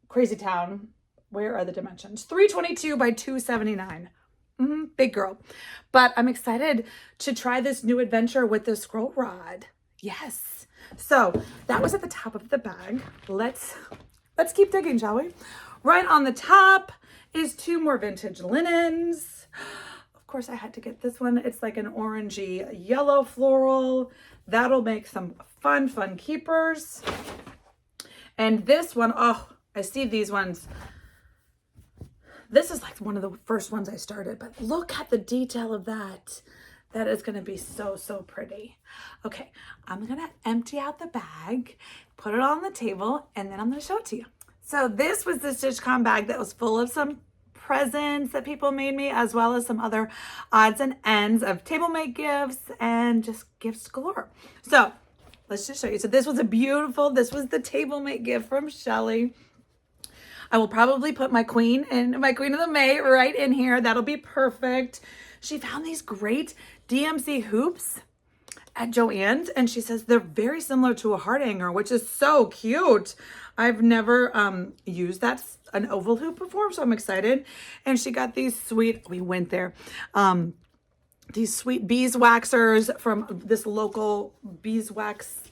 Crazy Town. Where are the dimensions? 322 by 279. Big girl. But I'm excited to try this new adventure with the scroll rod. Yes. So that was at the top of the bag. Let's keep digging, shall we? Right on the top is 2 more vintage linens. Of course, I had to get this one. It's like an orangey yellow floral. That'll make some fun keepers. And this one, oh, I see these ones. This is like one of the first ones I started, but look at the detail of that. That is going to be so pretty. Okay, I'm going to empty out the bag, put it on the table, and then I'm going to show it to you. So this was the StitchCon bag that was full of some presents that people made me, as well as some other odds and ends of Tablemate gifts and just gifts galore. So let's just show you. So this was this was the Tablemate gift from Shellie. I will probably put my Queen of the May right in here. That'll be perfect. She found these great DMC hoops at Joann's, and she says they're very similar to a heart hanger, which is so cute. I've never used an oval hoop before, so I'm excited. And she got these sweet, we went there, these sweet beeswaxers from this local beeswax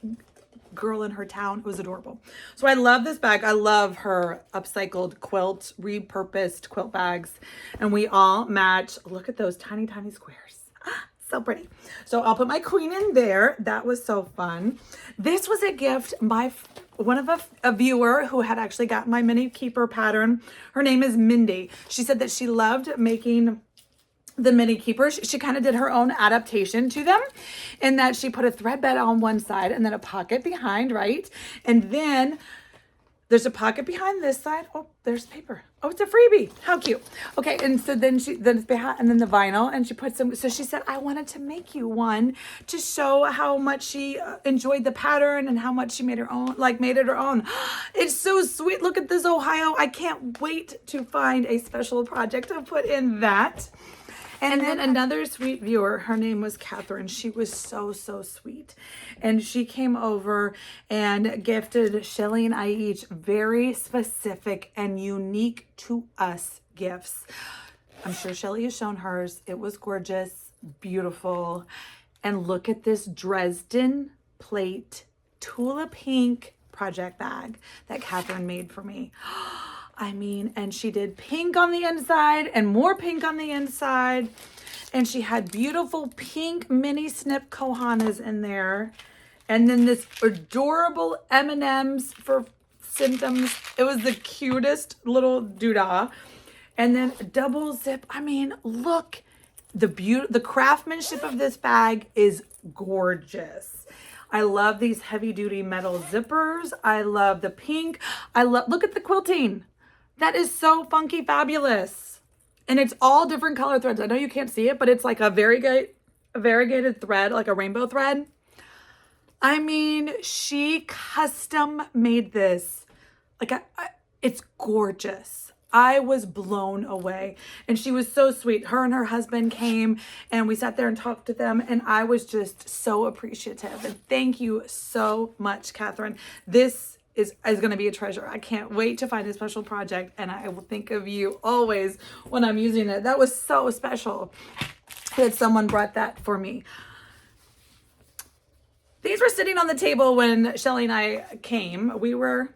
girl in her town. It was adorable. So I love this bag. I love her upcycled quilt, repurposed quilt bags. And we all match. Look at those tiny squares. So pretty. So I'll put my Queen in there. That was so fun. This was a gift by one of a viewer who had actually gotten my mini keeper pattern. Her name is Mindy. She said that she loved making the mini keepers. She kind of did her own adaptation to them, in that she put a thread bed on one side and then a pocket behind, right? And then there's a pocket behind this side. Oh, there's paper. Oh, it's a freebie. How cute. Okay, and so then it's behind, and then the vinyl, and she put some. So she said, I wanted to make you one to show how much she enjoyed the pattern and how much she made it her own. It's so sweet. Look at this, Ohio. I can't wait to find a special project to put in that. And then another sweet viewer, her name was Catherine. She was so sweet. And she came over and gifted Shellie and I each very specific and unique to us gifts. I'm sure Shellie has shown hers. It was gorgeous, beautiful. And look at this Dresden plate Tula Pink project bag that Catherine made for me. I mean, and she did pink on the inside and more pink on the inside. And she had beautiful pink mini snip kohanas in there. And then this adorable M&Ms for symptoms. It was the cutest little doodah. And then double zip. I mean, look, the craftsmanship of this bag is gorgeous. I love these heavy duty metal zippers. I love the pink. Look at the quilting. That is so funky fabulous. And it's all different color threads. I know you can't see it, but it's like a variegated thread, like a rainbow thread. I mean, she custom made this. It's gorgeous. I was blown away. And she was so sweet. Her and her husband came and we sat there and talked to them. And I was just so appreciative. And thank you so much, Catherine. This is going to be a treasure. I can't wait to find a special project, and I will think of you always when I'm using it. That was so special that someone brought that for me. These were sitting on the table when Shellie and I came. Were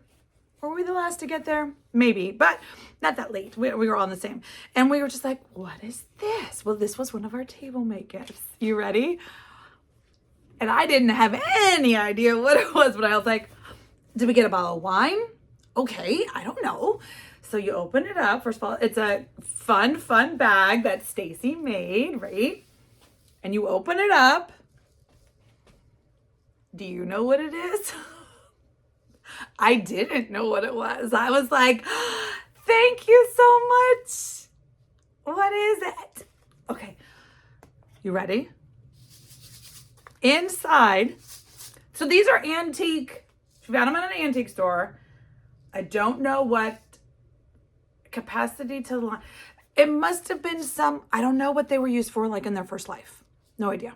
we the last to get there? Maybe, but not that late. We were all the same. And we were just like, what is this? Well, this was one of our Tablemate gifts. You ready? And I didn't have any idea what it was, but I was like, did we get a bottle of wine? Okay, I don't know. So you open it up. First of all, it's a fun bag that Stacy made, right? And you open it up. Do you know what it is? I didn't know what it was. I was like, thank you so much. What is it? Okay, you ready? Inside, so these are antique. She found them at an antique store. I don't know what capacity to line. It must have been I don't know what they were used for, like in their first life. No idea.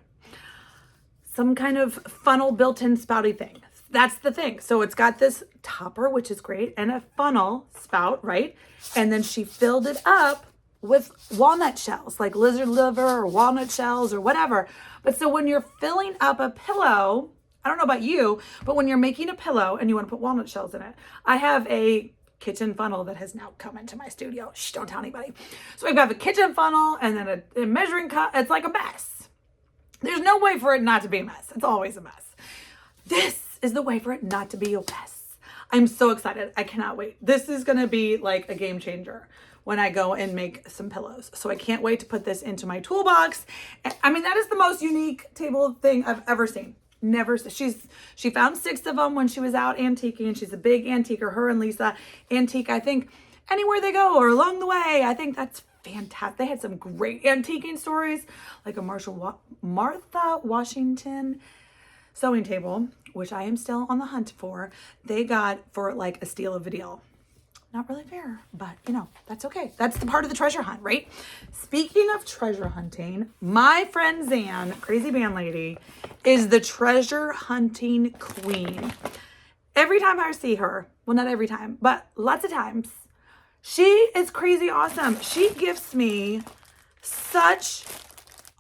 Some kind of funnel built-in spouty thing. That's the thing. So it's got this topper, which is great, and a funnel spout, right? And then she filled it up with walnut shells, like lizard liver or walnut shells or whatever. But so when you're filling up a pillow, I don't know about you, but when you're making a pillow and you want to put walnut shells in it, I have a kitchen funnel that has now come into my studio. Shh, don't tell anybody. So I've got the kitchen funnel and then a measuring cup. It's like a mess. There's no way for it not to be a mess. It's always a mess. This is the way for it not to be a mess. I'm so excited. I cannot wait. This is going to be like a game changer when I go and make some pillows. So I can't wait to put this into my toolbox. I mean, that is the most unique table thing I've ever seen. She found 6 of them when she was out antiquing, and she's a big antiquer. Her and Lisa antique, I think, anywhere they go or along the way. I think that's fantastic. They had some great antiquing stories, like a Martha Washington sewing table, which I am still on the hunt for. They got for like a steal of a deal. Not really fair, but you know, that's okay. That's the part of the treasure hunt, right? Speaking of treasure hunting, my friend Zan, crazy band lady, is the treasure hunting queen. Every time I see her, well, not every time, but lots of times, she is crazy awesome. She gives me such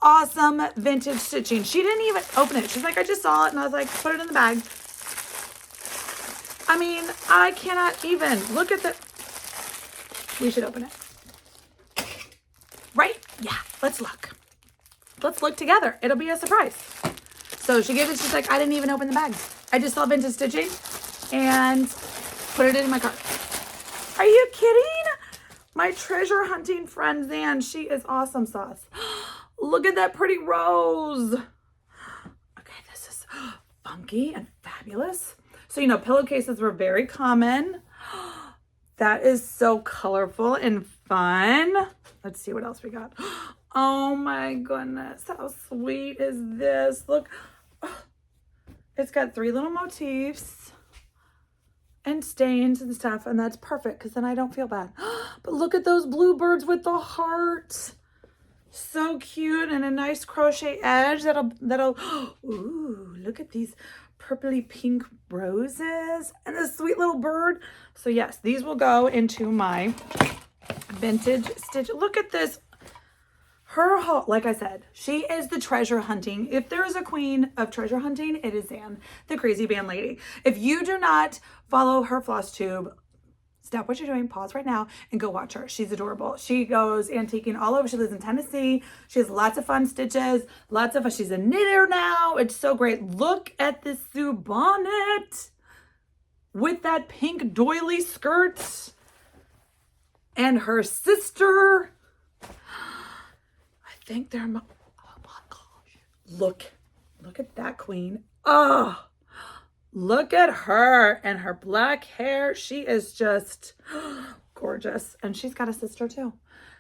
awesome vintage stitching. She didn't even open it. She's like, I just saw it and I was like, put it in the bag. I mean, I cannot even look at the, we should open it. Right? Yeah, let's look. Let's look together. It'll be a surprise. So she gave it, she's like, I didn't even open the bag. I just saw vintage stitching and put it in my cart. Are you kidding? My treasure hunting friend Zan, she is awesome sauce. Look at that pretty rose. Okay, this is funky and fabulous. So, you know, pillowcases were very common. That is so colorful and fun. Let's see what else we got. Oh my goodness. How sweet is this? Look, it's got 3 little motifs and stains and stuff. And that's perfect because then I don't feel bad. But look at those bluebirds with the heart. So cute, and a nice crochet edge that'll, ooh, look at these purpley pink roses and this sweet little bird. So yes, these will go into my vintage stitch. Look at this. Her haul, like I said, she is the treasure hunting. If there is a queen of treasure hunting, it is Zan, the crazy band lady. If you do not follow her Flosstube, stop what you're doing, pause right now, and go watch her. She's adorable. She goes antiquing all over. She lives in Tennessee. She has lots of fun stitches, lots of fun. She's a knitter now. It's so great. Look at this Sue bonnet with that pink doily skirt and her sister. I think they're, oh my gosh. Look at that queen. Oh, look at her and her black hair. She is just gorgeous. And she's got a sister too.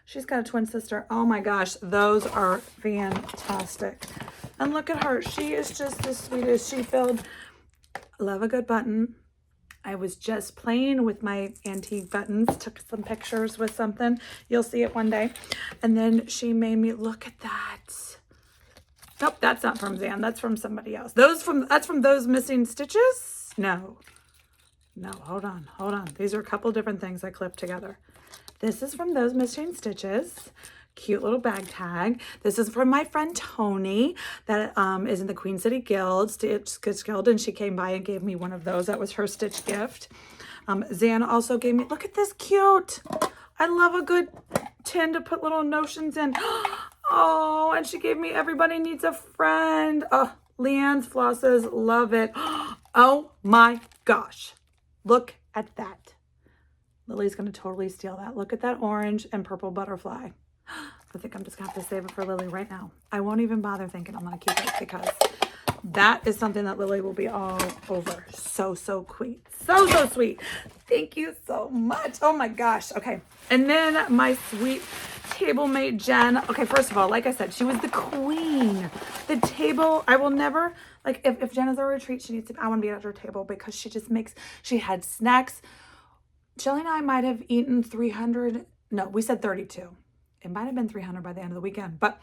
She's got a twin sister. Oh my gosh, those are fantastic. And look at her. She is just as sweet as she filled. Love a good button. I was just playing with my antique buttons, took some pictures with something. You'll see it one day. And then she made me, look at that. Nope, that's not from Zan. That's from somebody else. That's from those missing stitches? No, hold on. These are a couple different things I clipped together. This is from those missing stitches. Cute little bag tag. This is from my friend Tony that is in the Queen City Guild, Stitch Guild, and she came by and gave me one of those. That was her stitch gift. Zan also gave me, look at this cute. I love a good tin to put little notions in. Oh, and she gave me Everybody Needs a Friend. Oh, Leanne's flosses, love it. Oh my gosh. Look at that. Lily's going to totally steal that. Look at that orange and purple butterfly. I think I'm just going to have to save it for Lily right now. I won't even bother thinking I'm going to keep it because that is something that Lily will be all over. So sweet. So sweet. Thank you so much. Oh my gosh. Okay. And then my sweet Tablemate Jen. Okay, first of all, like I said, she was the queen. The table, I will never, like if Jen is at a retreat, I want to be at her table because she had snacks. Shellie and I might have eaten 300. No, we said 32. It might have been 300 by the end of the weekend, but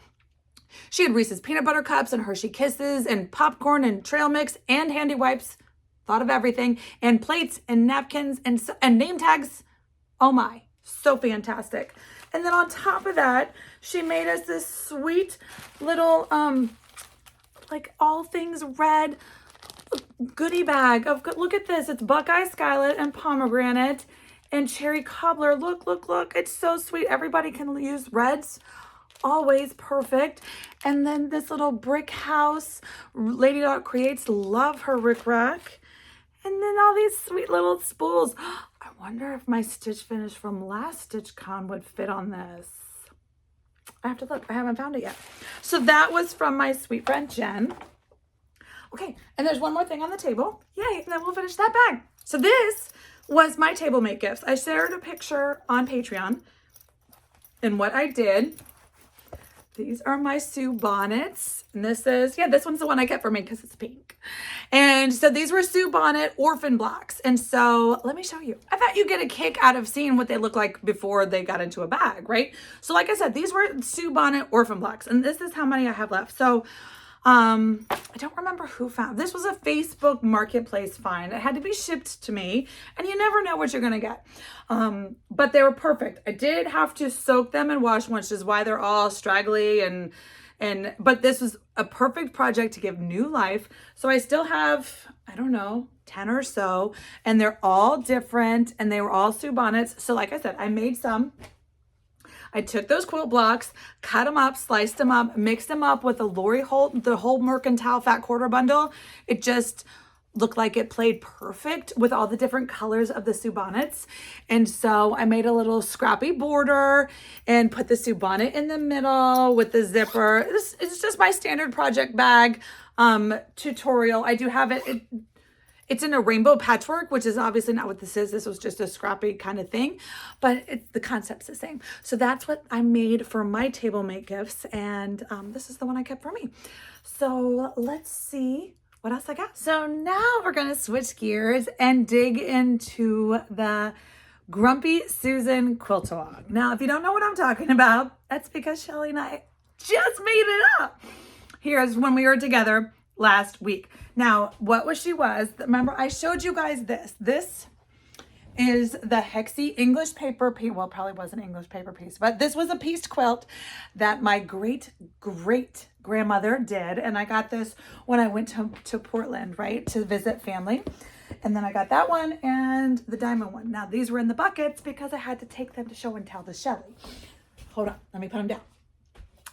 she had Reese's peanut butter cups and Hershey Kisses and popcorn and trail mix and handy wipes. Thought of everything, and plates and napkins and name tags. Oh my, so fantastic. And then on top of that, she made us this sweet little, like all things red goodie bag of, look at this. It's Buckeye Scarlet and Pomegranate and Cherry Cobbler. Look, look, look. It's so sweet. Everybody can use reds. Always perfect. And then this little brick house. Lady Dot Creates. Love her rickrack. And then all these sweet little spools. I wonder if my stitch finish from last StitchCon would fit on this. I have to look. I haven't found it yet. So that was from my sweet friend Jen. Okay, and there's one more thing on the table. Yay, and then we'll finish that bag. So this was my Tablemate gifts. I shared a picture on Patreon. And what I did, these are my Sue bonnets. And this is, yeah, this one's the one I get for me because it's pink. And so these were Sue bonnet orphan blocks. And so let me show you. I thought you'd get a kick out of seeing what they look like before they got into a bag, right? So like I said, these were Sue bonnet orphan blocks. And this is how many I have left. So I don't remember who found. This was a Facebook marketplace find. It had to be shipped to me, and you never know what you're gonna get. But they were perfect. I did have to soak them and wash them, which is why they're all straggly but this was a perfect project to give new life. So I still have, I don't know, 10 or so, and they're all different, and they were all Sue bonnets. So like I said, I made some. I took those quilt blocks, cut them up, sliced them up, mixed them up with the Lori Holt, the whole Mercantile Fat Quarter bundle. It just looked like it played perfect with all the different colors of the Sue bonnets. And so I made a little scrappy border and put the Sue bonnet in the middle with the zipper. It's just my standard project bag tutorial. I do have it. It's in a rainbow patchwork, which is obviously not what this is. This was just a scrappy kind of thing, but the concept's the same. So that's what I made for my Tablemate gifts, and this is the one I kept for me. So let's see what else I got. So now we're gonna switch gears and dig into the Grumpy Susan quilt along. Now, if you don't know what I'm talking about, that's because Shellie and I just made it up. Here's when we were together last week. Now, what remember I showed you guys this. This is the Hexi English paper piece. Well, it probably was an English paper piece, but this was a pieced quilt that my great grandmother did. And I got this when I went to Portland, right, to visit family. And then I got that one and the diamond one. Now, these were in the buckets because I had to take them to show and tell to Shellie. Hold on, let me put them down.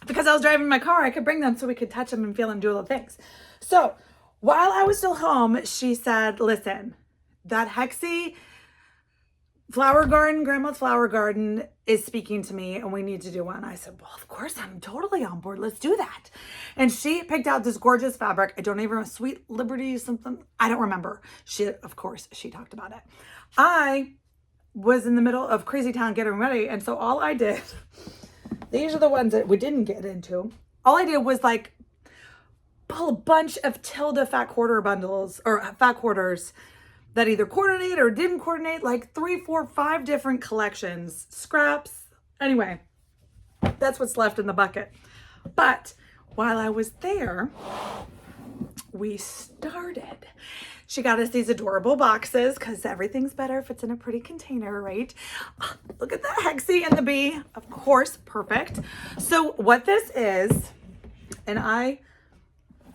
Because I was driving my car, I could bring them so we could touch them and feel them, do little things. So while I was still home, she said, listen, that Hexi flower garden, grandma's flower garden is speaking to me and we need to do one. I said, well, of course, I'm totally on board. Let's do that. And she picked out this gorgeous fabric. I don't even know, Sweet Liberty something. I don't remember. Of course, she talked about it. I was in the middle of crazy town getting ready. And so all I did, these are the ones that we didn't get into. All I did was like pull a bunch of Tilda fat quarter bundles or fat quarters that either coordinate or didn't coordinate, like 3, 4, 5 different collections, scraps. Anyway, that's what's left in the bucket. But while I was there, we started. She got us these adorable boxes because everything's better if it's in a pretty container, right? Look at the Hexi and the bee. Of course, perfect. So what this is, and I,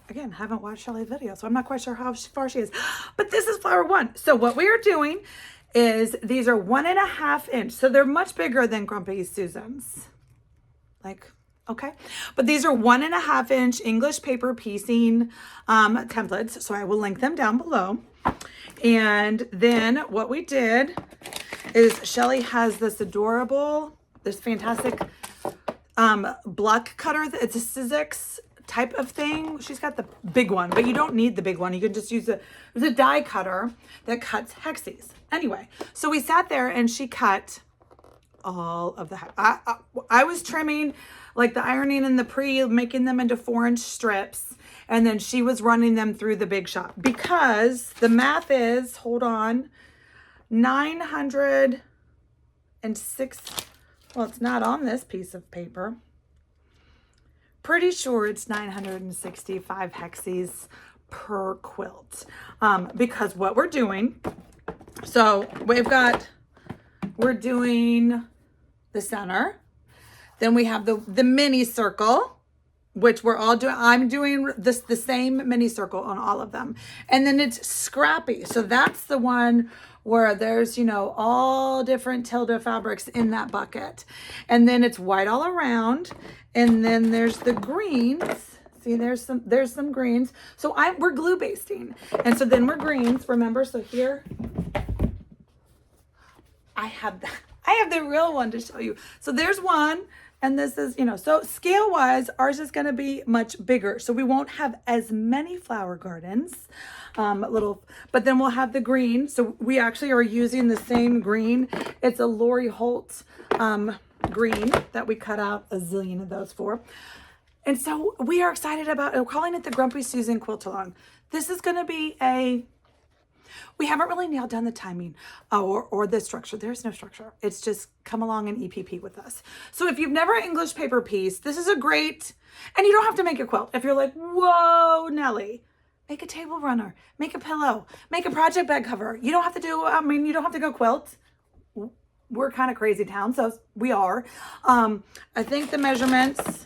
again, haven't watched Shellie's video, so I'm not quite sure how far she is, but this is flower one. So what we are doing is these are 1.5 inch. So they're much bigger than Grumpy Susan's. Like, okay. But these are 1.5 inch English paper piecing templates. So I will link them down below. And then what we did is Shellie has this adorable, this fantastic block cutter. It's a Sizzix type of thing. She's got the big one, but you don't need the big one. You can just use there's a die cutter that cuts Hexis. Anyway, so we sat there and she cut all of the, I was trimming like the ironing and the making them into 4-inch strips. And then she was running them through the big shop because the math is, hold on, 906. Well, it's not on this piece of paper. Pretty sure it's 965 Hexis per quilt. Because what we're doing, so we're doing the center. Then we have the mini circle. which we're all doing. I'm doing this, the same mini circle on all of them. And then it's scrappy. So that's the one where there's, you know, all different tilde fabrics in that bucket. And then it's white all around. And then there's the greens. See, there's some greens. So we're glue basting. And so then we're greens, remember? So here, I have the real one to show you. So there's one, and this is, you know, so scale wise, ours is going to be much bigger. So we won't have as many flower gardens, but then we'll have the green. So we actually are using the same green. It's a Lori Holt green that we cut out a zillion of those for. And so we are excited about, we're calling it the Grumpy Susan Quilt Along. This is going to be we haven't really nailed down the timing or the structure. There's no structure. It's just come along and EPP with us. So if you've never English paper piece, this is a great, and you don't have to make a quilt. If you're like, whoa, Nellie, make a table runner, make a pillow, make a project bag cover. You don't have to you don't have to go quilt. We're kind of crazy town, so we are. I think the measurements,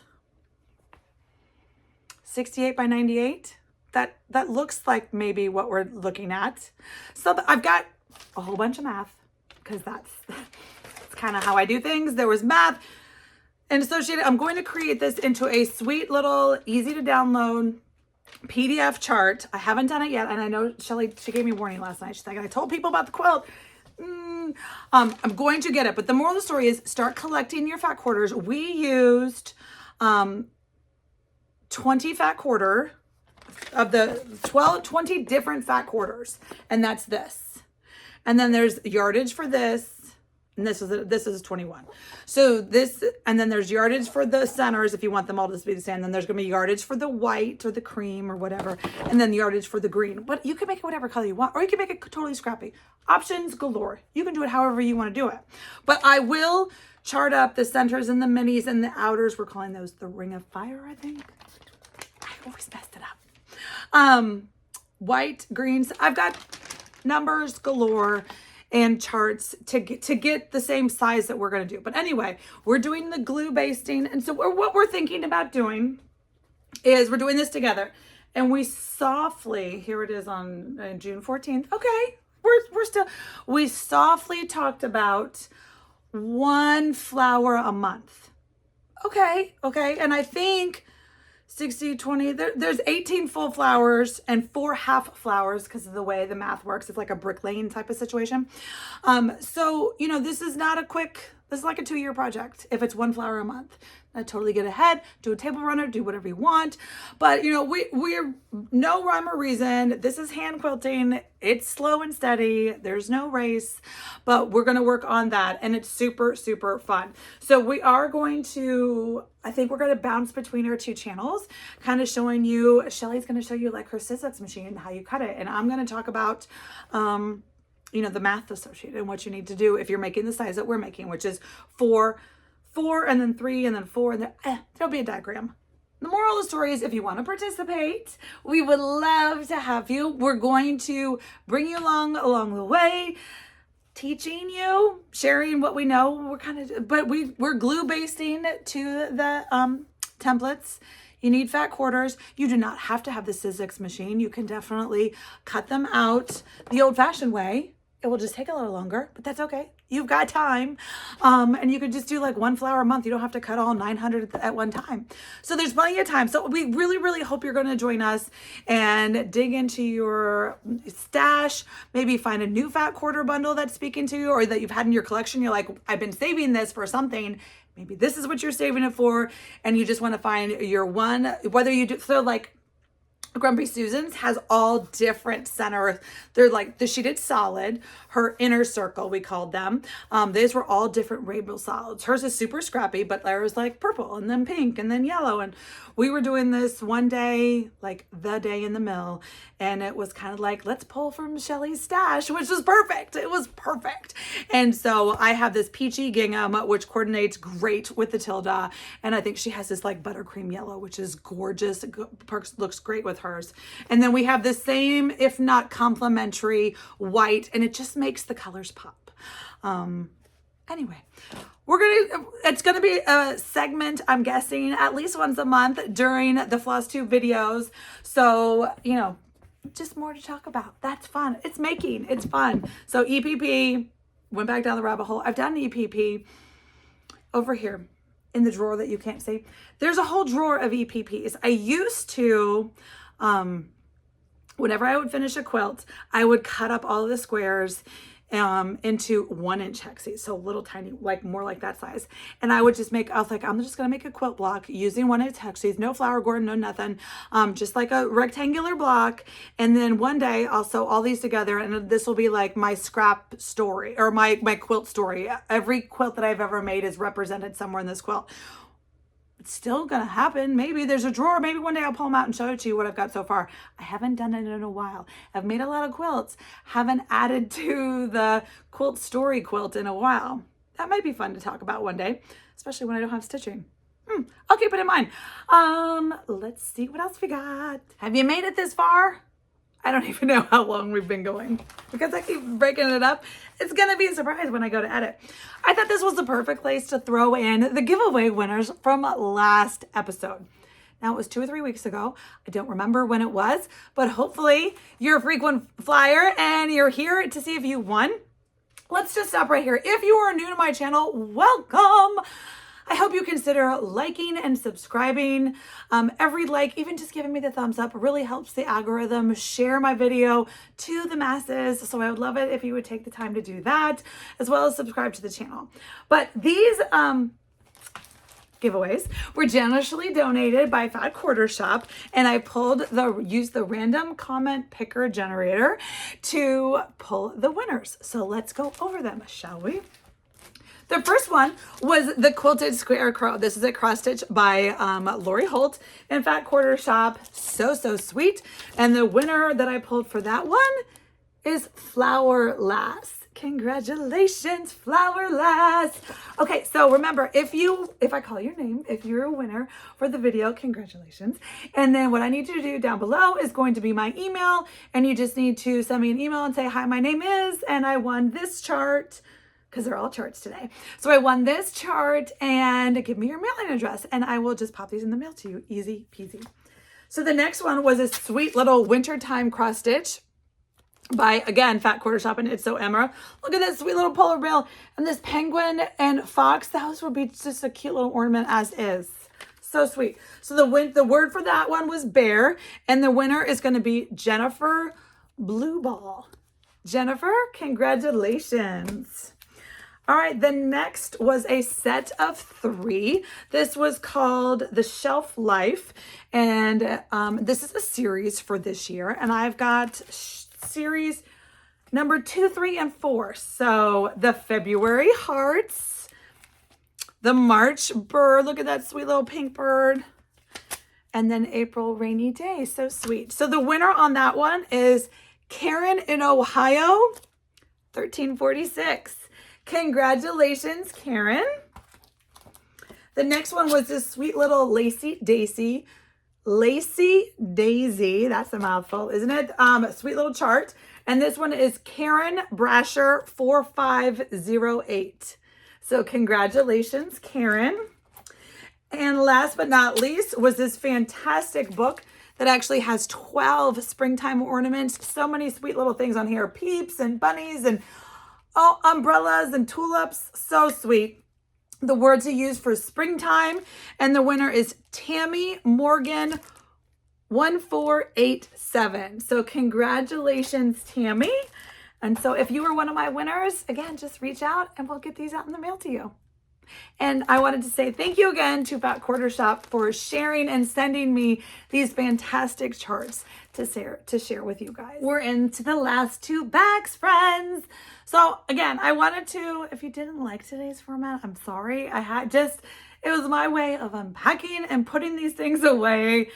68 by 98. That looks like maybe what we're looking at. So I've got a whole bunch of math because that's kind of how I do things. There was math and associated. I'm going to create this into a sweet little easy to download PDF chart. I haven't done it yet. And I know Shellie, she gave me a warning last night. She's like, I told people about the quilt. I'm going to get it. But the moral of the story is start collecting your fat quarters. We used 20 fat quarter of the 20 different fat quarters, and that's this. And then there's yardage for this, and this is 21. So this, and then there's yardage for the centers if you want them all to be the same. Then there's gonna be yardage for the white or the cream or whatever, and then yardage for the green. But you can make it whatever color you want, or you can make it totally scrappy. Options galore. You can do it however you want to do it. But I will chart up the centers and the minis and the outers. We're calling those the Ring of Fire, I think. I always messed it up. White, greens. I've got numbers galore and charts to get the same size that we're going to do. But anyway, we're doing the glue basting. And so what we're thinking about doing is we're doing this together, and we softly, here it is on June 14th. Okay. We softly talked about one flower a month. Okay. And I think 60, 20, there's 18 full flowers and 4 half flowers because of the way the math works. It's like a brick lane type of situation. So, you know, this is not a quick, this is like a 2-year project. If it's 1 flower a month, I totally get ahead, do a table runner, do whatever you want. But, you know, we're no rhyme or reason. This is hand quilting. It's slow and steady. There's no race, but we're going to work on that. And it's super, super fun. So we are going to, I think we're going to bounce between our 2 channels, kind of showing you, Shellie's going to show you like her scissors machine and how you cut it. And I'm going to talk about, you know, the math associated and what you need to do if you're making the size that we're making, which is 4, and then 3, and then 4, and then there'll be a diagram. The moral of the story is if you want to participate, we would love to have you. We're going to bring you along the way, teaching you, sharing what we know. We're glue basting to the templates. You need fat quarters. You do not have to have the Sizzix machine. You can definitely cut them out the old-fashioned way. It will just take a little longer, but that's okay. You've got time. And you could just do like 1 flower a month. You don't have to cut all 900 at one time. So there's plenty of time. So we really, really hope you're going to join us and dig into your stash. Maybe find a new fat quarter bundle that's speaking to you or that you've had in your collection. You're like, I've been saving this for something. Maybe this is what you're saving it for. And you just want to find your one, whether you do, so like, Grumpy Susan's has all different center. They're like she did solid, her inner circle, we called them. These were all different rainbow solids. Hers is super scrappy, but there was like purple and then pink and then yellow. And we were doing this one day, like the day in the mill. And it was kind of like, let's pull from Shellie's stash, which was perfect. It was perfect. And so I have this peachy gingham, which coordinates great with the tilde. And I think she has this like buttercream yellow, which is gorgeous. Looks great with hers. And then we have the same, if not complementary, white, and it just makes the colors pop. Anyway, it's gonna be a segment, I'm guessing, at least once a month during the Flosstube videos. So, you know, just more to talk about. That's fun. It's making, it's fun. So EPP, went back down the rabbit hole. I've done EPP over here in the drawer that you can't see. There's a whole drawer of EPPs. I used to, whenever I would finish a quilt, I would cut up all of the squares into 1-inch hexes, so little tiny, like more like that size. And I would just make, I was like, I'm just gonna make a quilt block using 1-inch hexes, no flower gordon, no nothing, just like a rectangular block. And then one day I'll sew all these together, and this will be like my scrap story, or my quilt story. Every quilt that I've ever made is represented somewhere in this quilt. It's still gonna happen. Maybe there's a drawer. Maybe one day I'll pull them out and show it to you what I've got so far. I haven't done it in a while. I've made a lot of quilts. Haven't added to the quilt story quilt in a while. That might be fun to talk about one day, especially when I don't have stitching. I'll keep it in mind. Let's see what else we got. Have you made it this far? I don't even know how long we've been going because I keep breaking it up. It's going to be a surprise when I go to edit. I thought this was the perfect place to throw in the giveaway winners from last episode. Now, it was 2 or 3 weeks ago. I don't remember when it was, but hopefully you're a frequent flyer and you're here to see if you won. Let's just stop right here. If you are new to my channel, welcome. I hope you consider liking and subscribing. Every like, even just giving me the thumbs up, really helps the algorithm share my video to the masses. So I would love it if you would take the time to do that, as well as subscribe to the channel. But these giveaways were generously donated by Fat Quarter Shop, and I used the random comment picker generator to pull the winners. So let's go over them, shall we? The first one was the Quilted Square Crow. This is a cross stitch by Lori Holt and Fat Quarter Shop. So sweet. And the winner that I pulled for that one is Flower Lass. Congratulations, Flower Lass. Okay, so remember, if I call your name, if you're a winner for the video, congratulations. And then what I need you to do down below is going to be my email, and you just need to send me an email and say, hi, my name is, and I won this chart, because they're all charts today. So I won this chart, and give me your mailing address and I will just pop these in the mail to you. Easy peasy. So the next one was a sweet little wintertime cross stitch by, again, Fat Quarter Shop and It's So Emerald. Look at this sweet little polar bear and this penguin and fox. Those would be just a cute little ornament as is. So sweet. So the word for that one was bear, and the winner is going to be Jennifer Blueball. Jennifer, congratulations. All right, the next was a set of 3. This was called The Shelf Life, and this is a series for this year, and I've got series number 2, 3, and 4. So the February hearts, the March bird, look at that sweet little pink bird, and then April rainy day, so sweet. So the winner on that one is Karen in Ohio, 1346. Congratulations, Karen. The next one was this sweet little Lacy Daisy, that's a mouthful, isn't it? Sweet little chart. And this one is Karen Brasher 4508. So congratulations, Karen. And last but not least was this fantastic book that actually has 12 springtime ornaments. So many sweet little things on here, peeps and bunnies and umbrellas and tulips. So sweet. The words to use for springtime, and the winner is Tammy Morgan 1487. So congratulations, Tammy. And so if you were one of my winners, again, just reach out and we'll get these out in the mail to you. And I wanted to say thank you again to Fat Quarter Shop for sharing and sending me these fantastic charts to share with you guys. We're into the last 2 bags, friends. So again, I wanted to, if you didn't like today's format, I'm sorry. It was my way of unpacking and putting these things away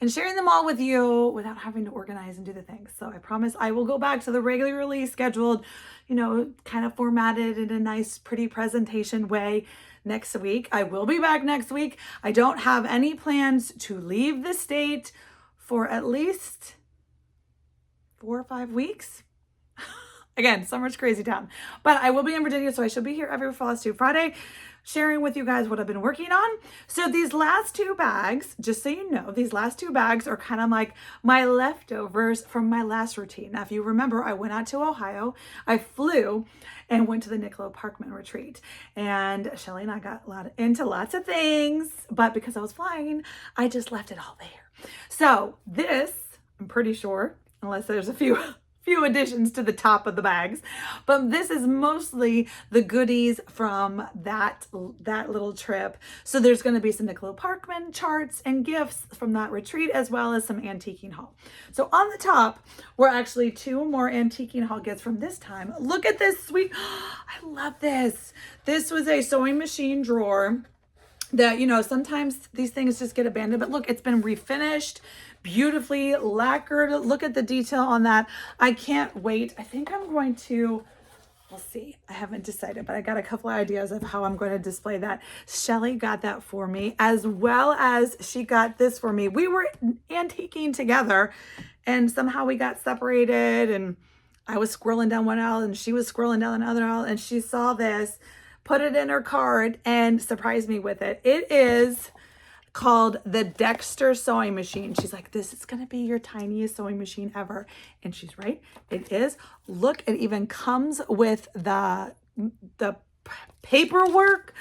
and sharing them all with you without having to organize and do the things. So I promise I will go back to the regularly scheduled, kind of formatted in a nice, pretty presentation way next week. I will be back next week. I don't have any plans to leave the state for at least 4 or 5 weeks. Again, summer's crazy town. But I will be in Virginia, so I should be here every Flosstube Friday, sharing with you guys what I've been working on. So these last 2 bags, just so you know, these last 2 bags are kind of like my leftovers from my last routine. Now, if you remember, I went out to Ohio. I flew and went to the Niccolo Parkman retreat. And Shellie and I got into lots of things, but because I was flying, I just left it all there. So this, I'm pretty sure, unless there's a few additions to the top of the bags, but this is mostly the goodies from that little trip. So there's going to be some Niccolo Parkman charts and gifts from that retreat, as well as some antiquing haul. So on the top were actually 2 more antiquing haul gifts from this time. Look at this sweet, I love this. This was a sewing machine drawer that, you know, sometimes these things just get abandoned, but look, it's been refinished, beautifully lacquered. Look at the detail on that. I can't wait. I think I'm going to, we'll see. I haven't decided, but I got a couple of ideas of how I'm going to display that. Shellie got that for me, as well as she got this for me. We were antiquing together and somehow we got separated, and I was scrolling down one aisle and she was scrolling down another aisle, and she saw this, put it in her cart, and surprised me with it. It is called the Dexter sewing machine. She's like, this is going to be your tiniest sewing machine ever. And she's right. It is. Look, it even comes with the paperwork.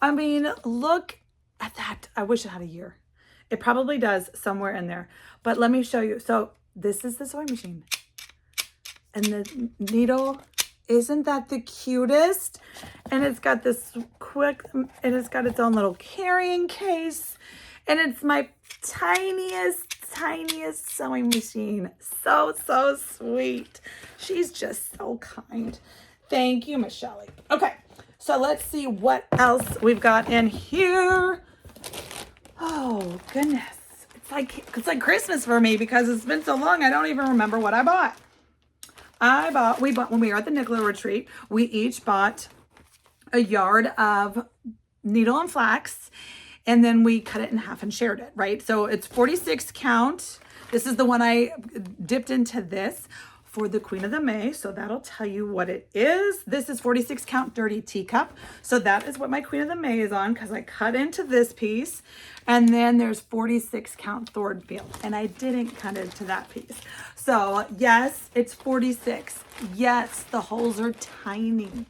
I mean, look at that. I wish it had a year. It probably does somewhere in there. But let me show you. So this is the sewing machine. And the needle, isn't that the cutest? And it's got this quick, and it's got its own little carrying case. And it's my tiniest sewing machine. So sweet. She's just so kind. Thank you, Miss Shellie. Okay, so let's see what else we've got in here. Oh, goodness. It's like Christmas for me because it's been so long, I don't even remember what I bought. We bought, when we were at the Niccolo retreat, we each bought a yard of needle and flax, and then we cut it in half and shared it, right? So it's 46 count. This is the one I dipped into this for the Queen of the May. So that'll tell you what it is. This is 46 count dirty teacup. So that is what my Queen of the May is on, because I cut into this piece. And then there's 46 count Thornfield, and I didn't cut into that piece. So yes, it's 46. Yes, the holes are tiny,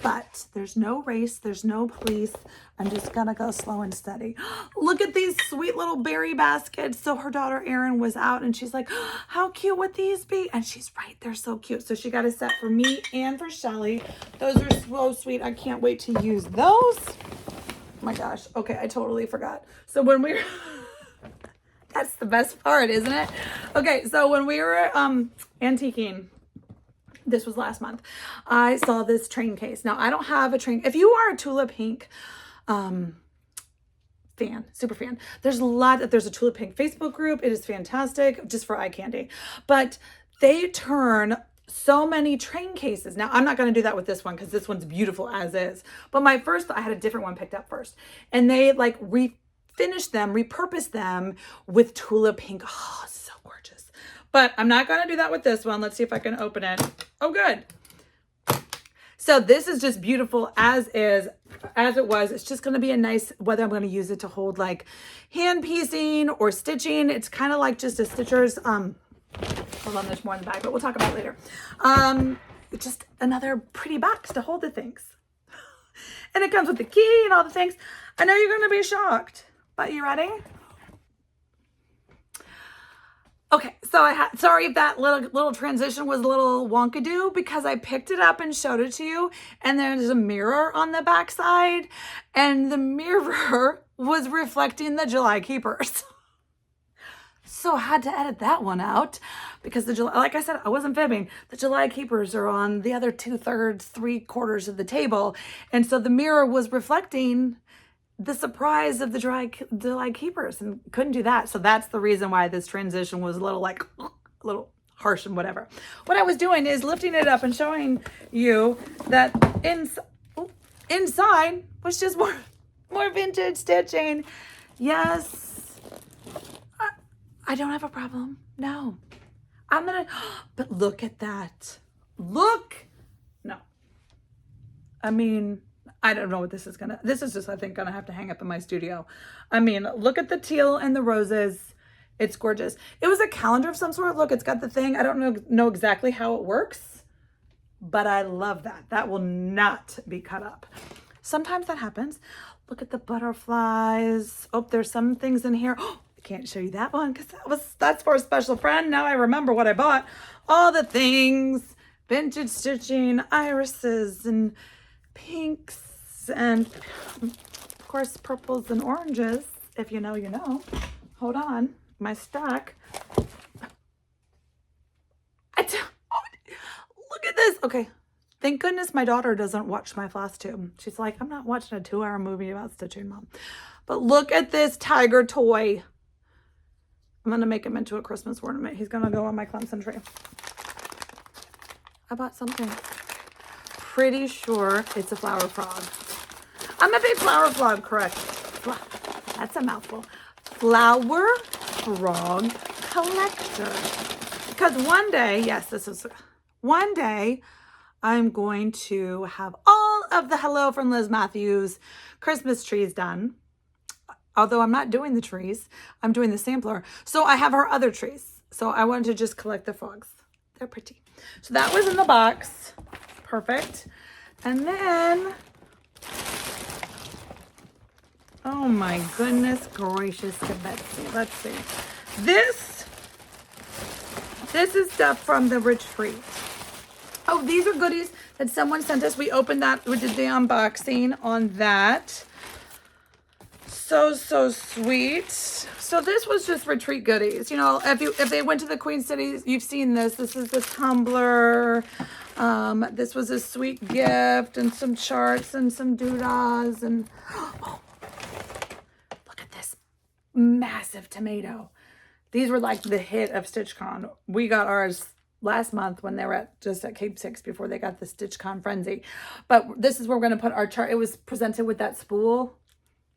but there's no race, there's no police. I'm just gonna go slow and steady. Look at these sweet little berry baskets. So her daughter Erin was out and she's like, how cute would these be? And she's right, they're so cute. So she got a set for me and for Shellie. Those are so sweet. I can't wait to use those. Oh my gosh. Okay, I totally forgot. So when we were, that's the best part, isn't it? Okay, so when we were antiquing, this was last month, I saw this train case. Now, I don't have a train. If you are a Tulip Pink fan, super fan, there's a Tulip Pink Facebook group. It is fantastic, just for eye candy. But they turn so many train cases. Now, I'm not going to do that with this one because this one's beautiful as is. But I had a different one picked up first. And they like refinished them, repurposed them with Tulip Pink. Oh, so gorgeous. But I'm not going to do that with this one. Let's see if I can open it. Oh, good. So this is just beautiful as is, as it was. It's just going to be a nice, whether I'm going to use it to hold like hand piecing or stitching. It's kind of like just a stitcher's, hold on, there's more in the bag, but we'll talk about it later. Just another pretty box to hold the things. And it comes with the key and all the things. I know you're going to be shocked, but you ready? Okay, so sorry if that little transition was a little wonkadoo, because I picked it up and showed it to you, and there's a mirror on the back side, and the mirror was reflecting the July keepers. So I had to edit that one out because like I said, I wasn't fibbing. The July keepers are on the other 2/3, 3/4 of the table. And so the mirror was reflecting the surprise of the July keepers, and couldn't do that. So that's the reason why this transition was a little harsh and whatever. What I was doing is lifting it up and showing you that inside was just more vintage stitching. Yes. I don't have a problem. No. But look at that. look. No. I mean, I don't know what this is gonna, this is just, I think, gonna have to hang up in my studio. I mean, look at the teal and the roses. It's gorgeous. It was a calendar of some sort. Look, it's got the thing. I don't know exactly how it works, but I love that. That will not be cut up. Sometimes that happens. Look at the butterflies. Oh, there's some things in here. Oh, I can't show you that one because that's for a special friend. Now I remember what I bought. All the things, vintage stitching, irises and pinks, and of course purples and oranges. If you know, you know. Hold on, my stack. Look at this. Okay, thank goodness my daughter doesn't watch my Flosstube. She's like, I'm not watching a 2-hour movie about stitching, Mom. But look at this tiger toy. I'm gonna make him into a Christmas ornament. He's gonna go on my Clemson tree. I bought something. Pretty sure it's a flower frog. I'm a big flower frog, correct? That's a mouthful. Flower frog collector. Because one day, yes, this is one day, I'm going to have all of the Hello from Liz Matthews Christmas trees done. Although I'm not doing the trees, I'm doing the sampler. So I have her other trees. So I wanted to just collect the frogs. They're pretty. So that was in the box. Perfect. And then, oh my goodness gracious to Betsy. Let's see. This is stuff from the retreat. Oh, these are goodies that someone sent us. We opened that. We did the unboxing on that. So sweet. So this was just retreat goodies. You know, if they went to the Queen Cities, you've seen this. This is the tumbler. This was a sweet gift and some charts and some doodahs and oh, look at this massive tomato. These were like the hit of StitchCon. We got ours last month when they were just at Cape 6 before they got the StitchCon frenzy. But this is where we're going to put our chart. It was presented with that spool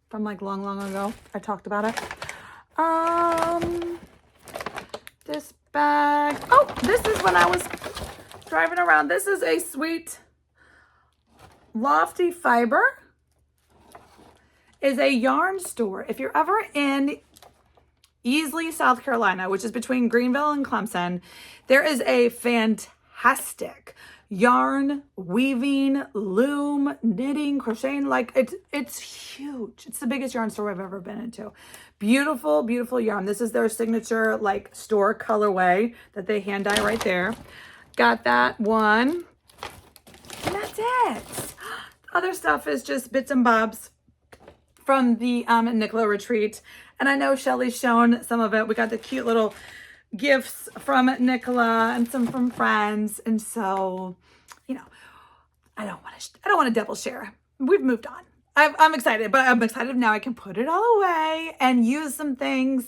from like long ago. I talked about it. This bag. Oh, this is when I was driving around. This is a sweet Lofty Fiber. Is a yarn store. If you're ever in Easley, South Carolina, which is between Greenville and Clemson, there is a fantastic yarn, weaving, loom, knitting, crocheting. Like it's huge. It's the biggest yarn store I've ever been into. Beautiful, beautiful yarn. This is their signature like store colorway that they hand dye right there. Got that one. And that's it. Other stuff is just bits and bobs from the Nicola retreat. And I know Shelley's shown some of it. We got the cute little gifts from Nicola and some from friends. And so, you know, I don't want to double share. We've moved on. I'm excited, but I'm excited now I can put it all away and use some things.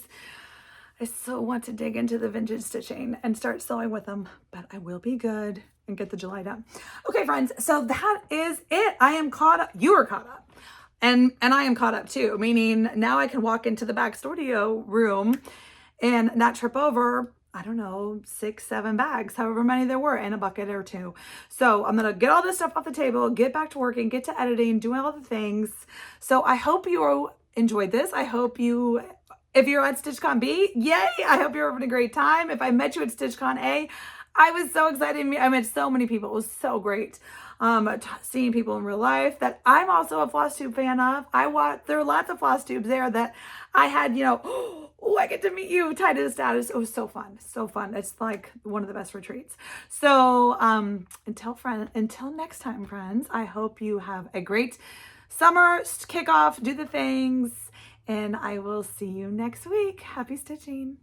I so want to dig into the vintage stitching and start sewing with them, but I will be good and get the July done. Okay, friends, so that is it. I am caught up. You are caught up. And I am caught up too, meaning now I can walk into the back studio room and not trip over, I don't know, 6, 7 bags, however many there were, in a bucket or 2. So I'm going to get all this stuff off the table, get back to working, get to editing, doing all the things. So I hope you enjoyed this. I hope you, if you're at StitchCon B, yay! I hope you're having a great time. If I met you at StitchCon A, I was so excited. I met so many people. It was so great. Seeing people in real life that I'm also a Flosstube fan of. There are lots of Flosstubes there that I had, you know, oh, I get to meet you, tied to the status. It was so fun. So fun. It's like one of the best retreats. So, until next time, friends, I hope you have a great summer kickoff, do the things, and I will see you next week. Happy stitching.